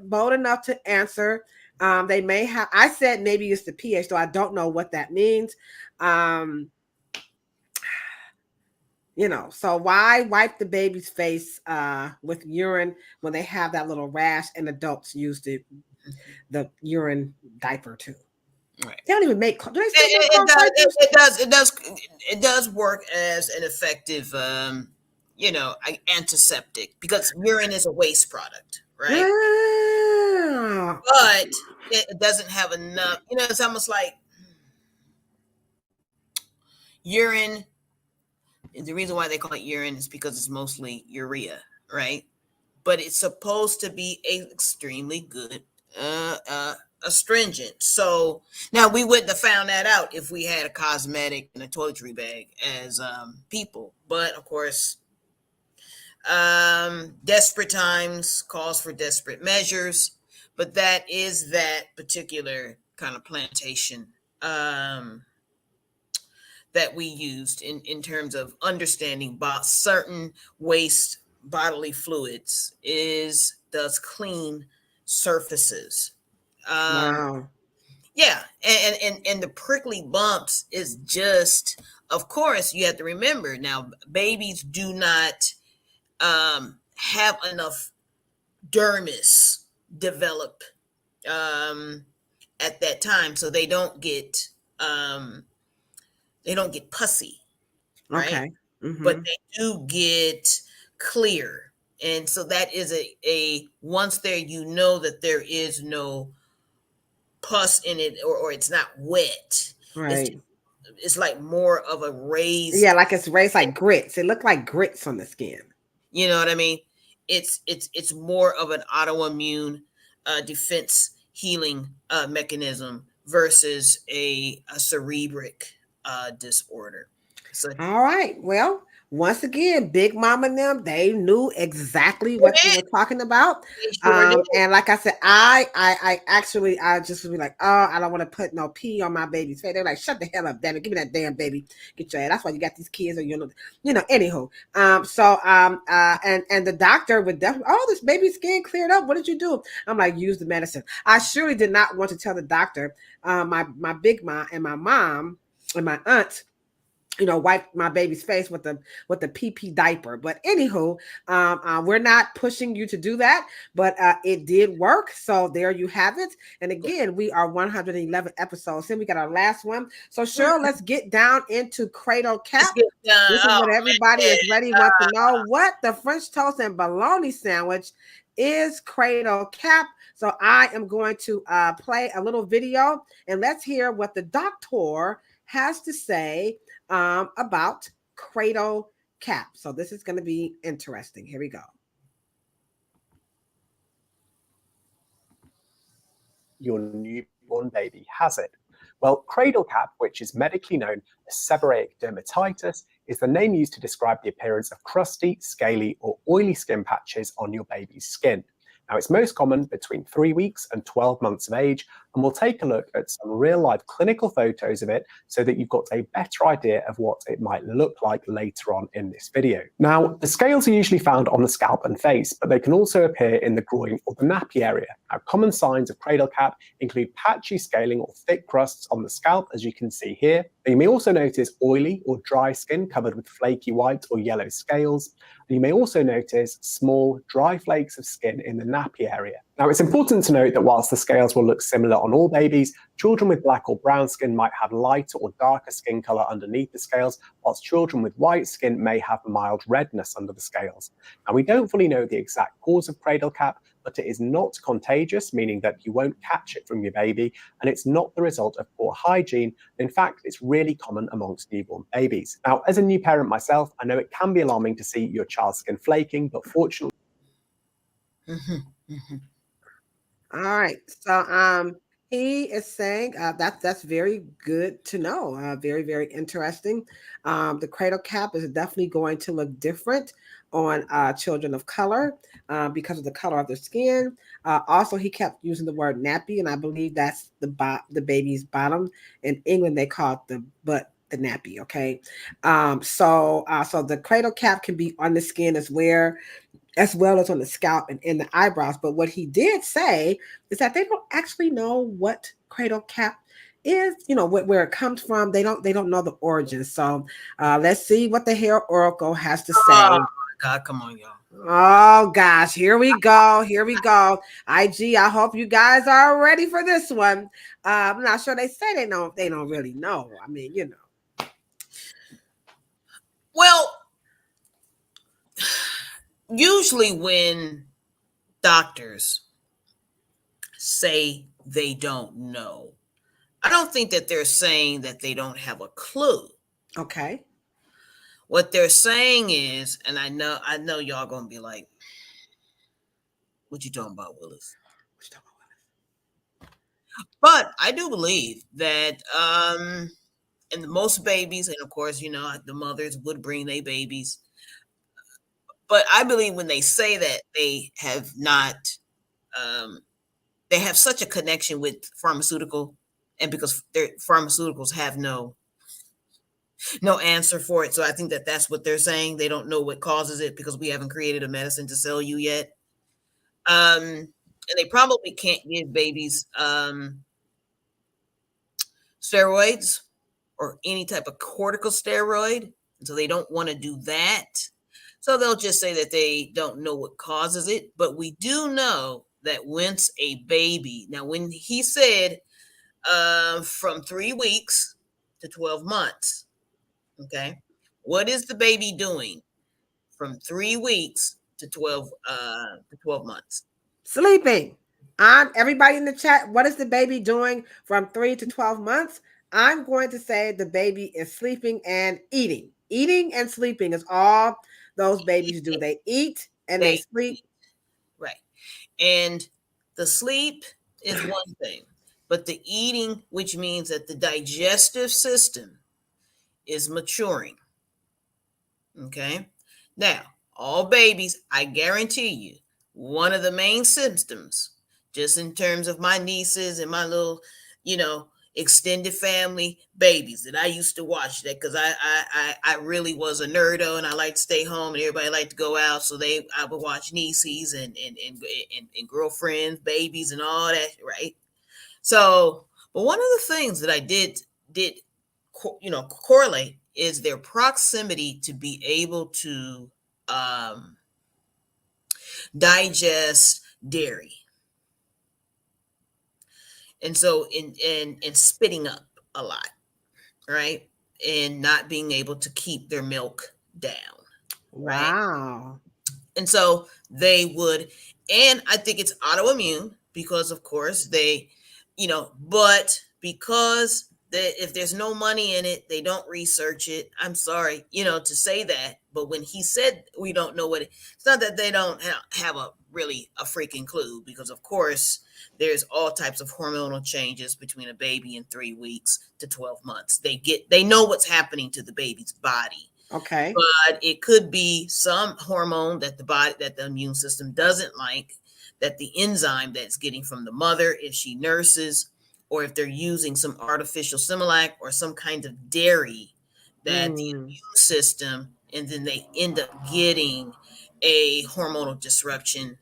bold enough to answer. They may have. I said maybe it's the pH, though I don't know what that means. You know, so why wipe the baby's face with urine when they have that little rash, and adults use the urine diaper too? Right. They don't even make. Do they still make clothes diapers? It does work as an effective, antiseptic, because urine is a waste product, right? Ah. But it doesn't have enough. You know, it's almost like urine. The reason why they call it urine is because it's mostly urea, right? But it's supposed to be a extremely good astringent. So now we wouldn't have found that out if we had a cosmetic and a toiletry bag as people. But of course, desperate times calls for desperate measures. But that is that particular kind of plantation that we used in terms of understanding about certain waste bodily fluids does clean surfaces. Wow. Yeah, and the prickly bumps is just, of course, you have to remember now, babies do not have enough dermis develop at that time, so they don't get pussy, right? Okay. Mm-hmm. But they do get clear. And so that is a once there, you know that there is no pus in it, or it's not wet. Right. It's like more of a raised. Yeah, like it's raised like grits. It looked like grits on the skin. You know what I mean? It's more of an autoimmune defense healing mechanism versus a cerebric disorder. So, all right. Well, once again, Big Mama and them, they knew exactly what they were talking about. And like I said, I actually just would be like, oh, I don't want to put no pee on my baby's face. They're like, shut the hell up, damn it, give me that damn baby, get your ass. That's why you got these kids, or you know. Anywho, and the doctor would definitely, oh, this baby's skin cleared up. What did you do? I'm like, use the medicine. I surely did not want to tell the doctor, my big mom and my mom and my aunt, wipe my baby's face with the PP diaper. But anywho, we're not pushing you to do that, but it did work. So there you have it. And again, we are 111 episodes in. We got our last one. So Cheryl, let's get down into Cradle Cap. This is what everybody is ready want to know. What the French toast and bologna sandwich is Cradle Cap. So I am going to play a little video, and let's hear what the doctor has to say about Cradle Cap. So this is going to be interesting. Here we go. Your newborn baby has it. Well, Cradle Cap, which is medically known as seborrheic dermatitis, is the name used to describe the appearance of crusty, scaly, or oily skin patches on your baby's skin. Now, it's most common between 3 weeks and 12 months of age, and we'll take a look at some real-life clinical photos of it so that you've got a better idea of what it might look like later on in this video. Now, the scales are usually found on the scalp and face, but they can also appear in the groin or the nappy area. Now, common signs of Cradle Cap include patchy scaling or thick crusts on the scalp, as you can see here. You may also notice oily or dry skin covered with flaky white or yellow scales. You may also notice small, dry flakes of skin in the nappy area. Now, it's important to note that whilst the scales will look similar on all babies, children with black or brown skin might have lighter or darker skin color underneath the scales, whilst children with white skin may have mild redness under the scales. Now, we don't fully know the exact cause of Cradle Cap, but it is not contagious, meaning that you won't catch it from your baby, and it's not the result of poor hygiene. In fact, it's really common amongst newborn babies. Now, as a new parent myself, I know it can be alarming to see your child's skin flaking, but fortunately... All right. So He is saying that's very good to know. Very, very interesting. The cradle cap is definitely going to look different on children of color because of the color of their skin. Also, he kept using the word nappy, and I believe that's the baby's bottom. In England, they call it the butt. The nappy, okay. So the cradle cap can be on the skin as well as on the scalp and in the eyebrows. But what he did say is that they don't actually know what cradle cap is, where it comes from. They don't know the origin. So let's see what the hair oracle has to say. Oh God, come on, y'all. Oh gosh, here we go. Here we go. IG, I hope you guys are ready for this one. I'm not sure they say they don't really know. I mean, Well, usually when doctors say they don't know, I don't think that they're saying that they don't have a clue. Okay. What they're saying is, and I know y'all gonna be like, what you talking about, Willis? But I do believe that and most babies, and of course, the mothers would bring their babies. But I believe when they say that they have not, they have such a connection with pharmaceutical, and because their pharmaceuticals have no answer for it. So I think that that's what they're saying. They don't know what causes it because we haven't created a medicine to sell you yet. And they probably can't give babies steroids or any type of corticosteroid. And so they don't want to do that. So they'll just say that they don't know what causes it. But we do know that once a baby, now when he said from 3 weeks to 12 months, okay, what is the baby doing from 3 weeks to 12 months? Sleeping. Everybody in the chat, what is the baby doing from 3 to 12 months? I'm going to say the baby is sleeping and eating. Eating and sleeping is all those babies do. They eat and they sleep. Right. And the sleep is one thing, but the eating, which means that the digestive system is maturing. Okay. Now, all babies, I guarantee you, one of the main symptoms, just in terms of my nieces and my little, extended family babies that I used to watch, that because I really was a nerdo and I like to stay home and everybody liked to go out, so I would watch nieces and girlfriends, babies, and all that, right? So, but one of the things that I did correlate is their proximity to be able to digest dairy. And so in spitting up a lot, right? And not being able to keep their milk down. Right? Wow. And so they would, and I think it's autoimmune because of course they, but because if there's no money in it, they don't research it. I'm sorry, to say that. But when he said we don't know what it's not that they don't have a freaking clue, because of course there's all types of hormonal changes between a baby in 3 weeks to 12 months. They know what's happening to the baby's body. Okay. But it could be some hormone that the immune system doesn't like, that the enzyme that's getting from the mother, if she nurses, or if they're using some artificial Similac or some kind of dairy, that the immune system, and then they end up getting a hormonal disruption,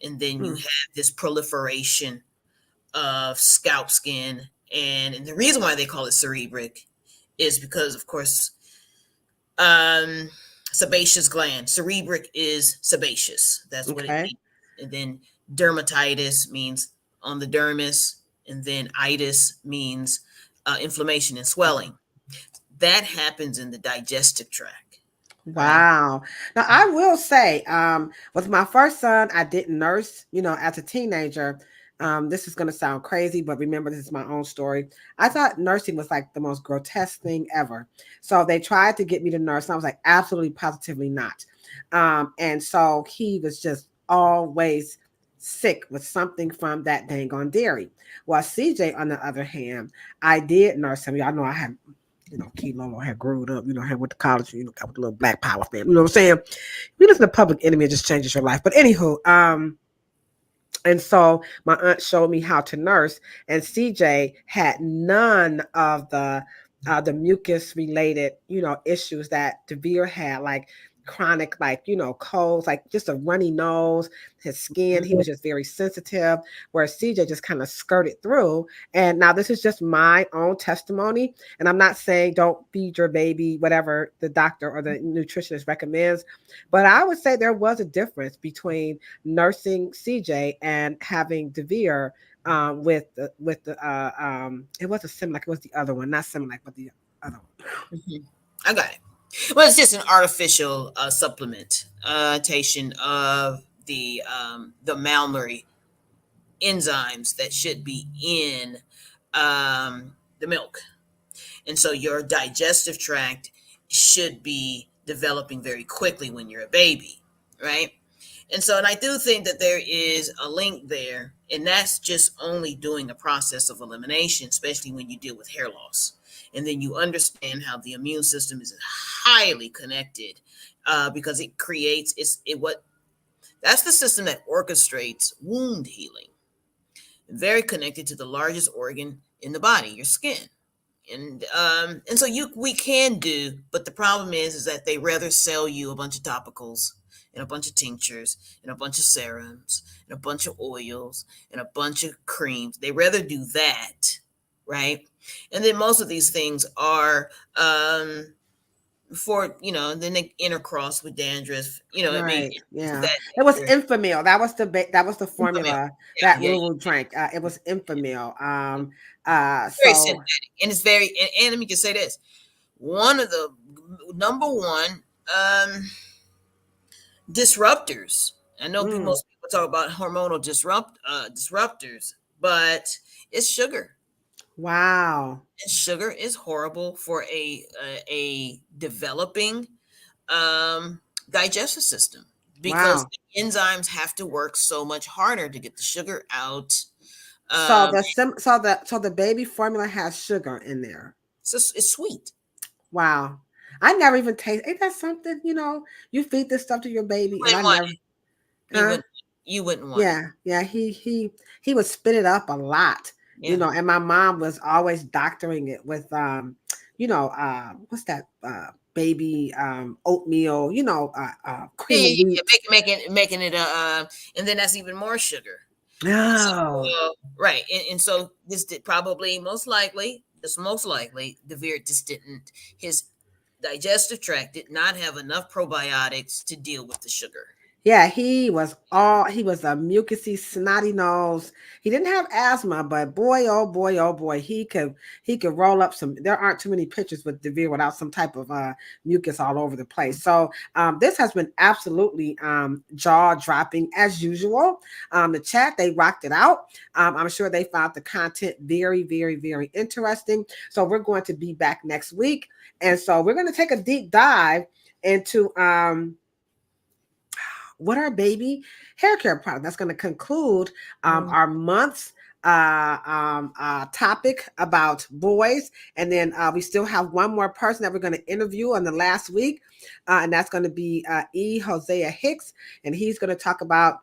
and then you have this proliferation of scalp skin. And the reason why they call it cerebric is because, of course, sebaceous gland. Cerebric is sebaceous. That's what it means. And then dermatitis means on the dermis, and then itis means inflammation and swelling. That happens in the digestive tract. Wow. Now I will say, with my first son, I didn't nurse, as a teenager. This is going to sound crazy, but remember, this is my own story. I thought nursing was like the most grotesque thing ever. So they tried to get me to nurse, and I was like, absolutely, positively not. And so he was just always sick with something from that dang on dairy. While CJ, on the other hand, I did nurse him. Y'all know I had, Key Lolo had growed up, had went to college, got with a little black power fam. You know what I'm saying? You listen to Public Enemy, it just changes your life. But anywho, and so my aunt showed me how to nurse, and CJ had none of the mucus related, issues that Devere had, like chronic, like, colds, like just a runny nose, his skin, he was just very sensitive, whereas CJ just kind of skirted through. And now this is just my own testimony, and I'm not saying don't feed your baby whatever the doctor or the nutritionist recommends, but I would say there was a difference between nursing CJ and having Devere, with the it was a Similac, it was the other one, not Similac, but the other one. I got it. Well, it's just an artificial supplementation of the Mallory enzymes that should be in the milk, and so your digestive tract should be developing very quickly when you're a baby, right? And so, and I do think that there is a link there, and that's just only doing a process of elimination, especially when you deal with hair loss. And then you understand how the immune system is highly connected, because it creates, that's the system that orchestrates wound healing. Very connected to the largest organ in the body, your skin. And so we can do, but the problem is that they rather sell you a bunch of topicals and a bunch of tinctures and a bunch of serums and a bunch of oils and a bunch of creams. They rather do that, right? And then most of these things are for, then they intercross with dandruff, Right. It was Infamil. That was the formula that Lulu drank. It was Infamil. Very synthetic, and it's very, and let me just say this: one of the number one disruptors. I know most people talk about hormonal disruptors, but it's sugar. Wow. And sugar is horrible for a developing digestive system, because the enzymes have to work so much harder to get the sugar out. So the baby formula has sugar in there. So it's sweet. Wow. I never even taste. Ain't that something? You feed this stuff to your baby, and I never. You wouldn't want it. Yeah. He would spit it up a lot. Yeah. And my mom was always doctoring it with what's that baby oatmeal, cream of wheat. making it and then that's even more sugar. No. So, right. And so this did probably most likely Devere just didn't, his digestive tract did not have enough probiotics to deal with the sugar. Yeah, he was a mucusy, snotty nose. He didn't have asthma, but boy, oh boy, he could roll up some. There aren't too many pictures with Devere without some type of mucus all over the place. So this has been absolutely jaw dropping as usual. The chat, they rocked it out. I'm sure they found the content very, very, very interesting. So we're going to be back next week, and so we're going to take a deep dive into what are baby hair care products. That's going to conclude our month's topic about boys. And then we still have one more person that we're going to interview on the last week. And that's going to be Hosea Hicks. And he's going to talk about,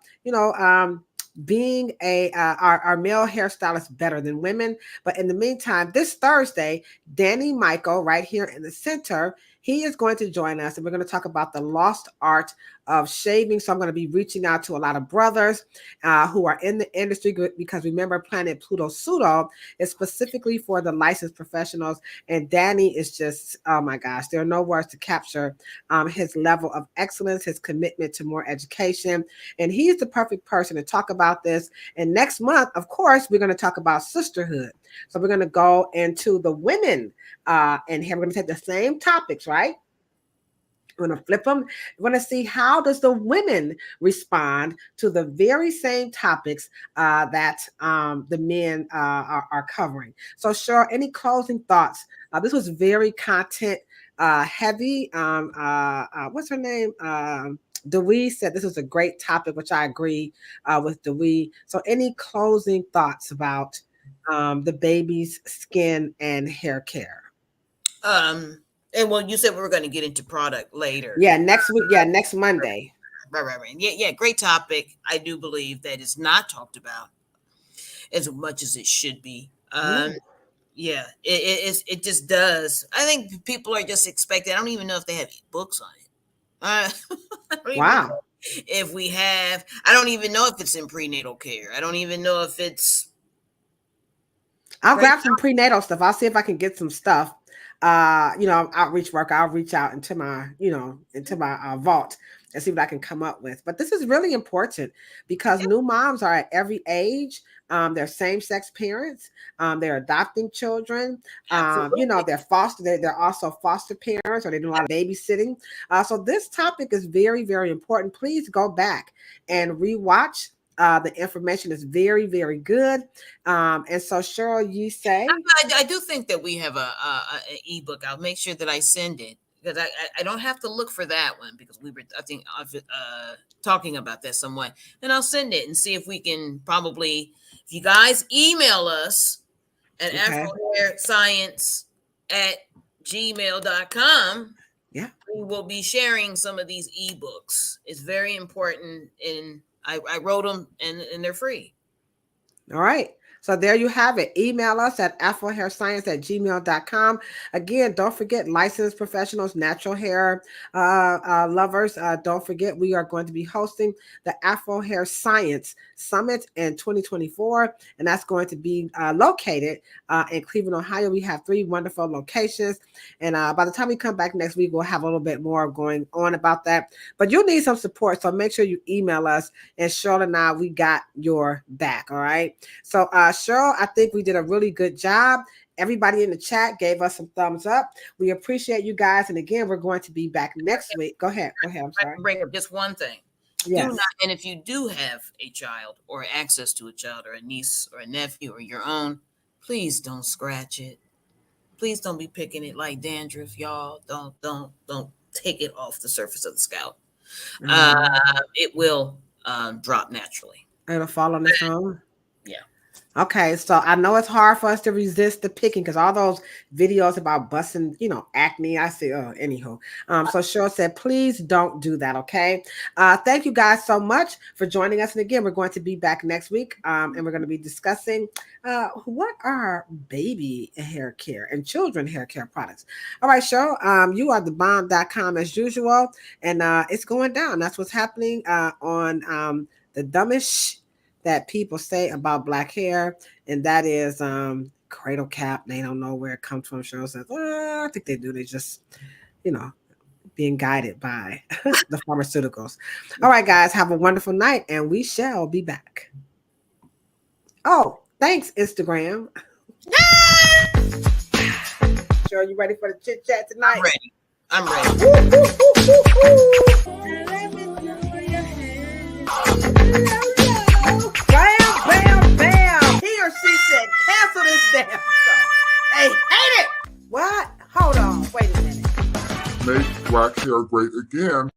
being our male hairstylist better than women. But in the meantime, this Thursday, Danny Michael, right here in the center, he is going to join us, and we're going to talk about the lost art of shaving. So I'm going to be reaching out to a lot of brothers who are in the industry, because remember, Planet Pluto Pseudo is specifically for the licensed professionals. And Danny is just, oh my gosh, there are no words to capture his level of excellence, his commitment to more education. And he's the perfect person to talk about this. And next month, of course, we're going to talk about sisterhood. So we're going to go into the women, and here we're going to take the same topics, right? We're going to flip them. We're going to see how does the women respond to the very same topics that the men are covering. So, Cheryl, any closing thoughts? This was very content heavy. What's her name? Dewey said this was a great topic, which I agree with Dewey. So any closing thoughts about the baby's skin and hair care? And well, you said we were going to get into product later. Yeah, next week. Yeah, next Monday. Right. Yeah, great topic. I do believe that it's not talked about as much as it should be. Yeah, it just does. I think people are just expecting. I don't even know if they have books on it. Wow. If we have, I don't even know if it's in prenatal care. I don't even know if it's. I'll grab some prenatal stuff. I'll see if I can get some stuff. Outreach work. I'll reach out into my vault and see what I can come up with. But this is really important because new moms are at every age. They're same-sex parents. They're adopting children. They're they're also foster parents, or they do a lot of babysitting. So this topic is very, very important. Please go back and rewatch. The information is very, very good. And so, Cheryl, you say? I do think that we have an ebook. I'll make sure that I send it, because I don't have to look for that one, because we were, I think, talking about that somewhat. And I'll send it and see if we can probably, if you guys email us at afrohairscience@gmail.com, yeah, we will be sharing some of these ebooks. It's very important, and I wrote them, and they're free. All right. So there you have it. Email us at afrohairscience@gmail.com. Again, don't forget, licensed professionals, natural hair lovers. Don't forget, we are going to be hosting the Afro Hair Science Summit in 2024, and that's going to be located in Cleveland, Ohio. We have 3 wonderful locations, and by the time we come back next week, we'll have a little bit more going on about that. But you'll need some support, so make sure you email us, and Cheryl and I, we got your back. All right. So Cheryl, I think we did a really good job. Everybody in the chat gave us some thumbs up. We appreciate you guys. And again, we're going to be back next week. Go ahead. I'm sorry. I can bring up just one thing. Yes. And if you do have a child, or access to a child, or a niece or a nephew, or your own, please don't scratch it. Please don't be picking it like dandruff, y'all. Don't take it off the surface of the scalp. It will drop naturally. It'll fall on its own. Yeah. Okay, so I know it's hard for us to resist the picking, because all those videos about busting, acne, I see. Anywho. So Cheryl said, please don't do that. Okay. Thank you guys so much for joining us. And again, we're going to be back next week, and we're going to be discussing what are baby hair care and children hair care products. All right, Cheryl, you are the bomb.com as usual, and it's going down. That's what's happening on the dumbest that people say about black hair, and that is cradle cap. They don't know where it comes from. Cheryl says, I think they do. They just, being guided by the pharmaceuticals. All right, guys, have a wonderful night, and we shall be back. Oh, thanks, Instagram. Cheryl, you ready for the chit chat tonight? I'm ready. Bam, bam. He or she said, cancel this damn show. They hate it. What? Hold on. Wait a minute. Make black hair great again.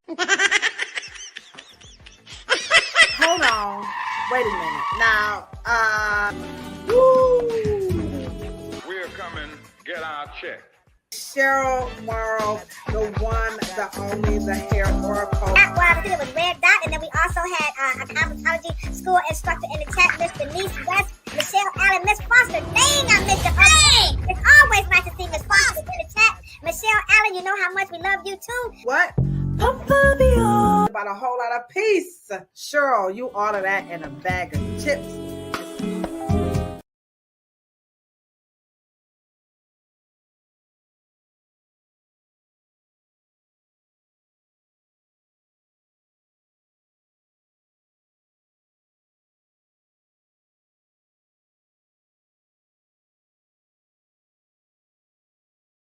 Hold on. Wait a minute. Now, We're coming, get our check. Cheryl Morrow, the one, the only, the hair oracle. That was it with Red Dot, and then we also had a cosmetology school instructor in the chat, Miss Denise West, Michelle Allen, Miss Foster. Dang, I missed her. Hey! It's always nice to see Miss Foster in the chat. Michelle Allen, you know how much we love you too. What? About a whole lot of peace. Cheryl, you order that in a bag of chips.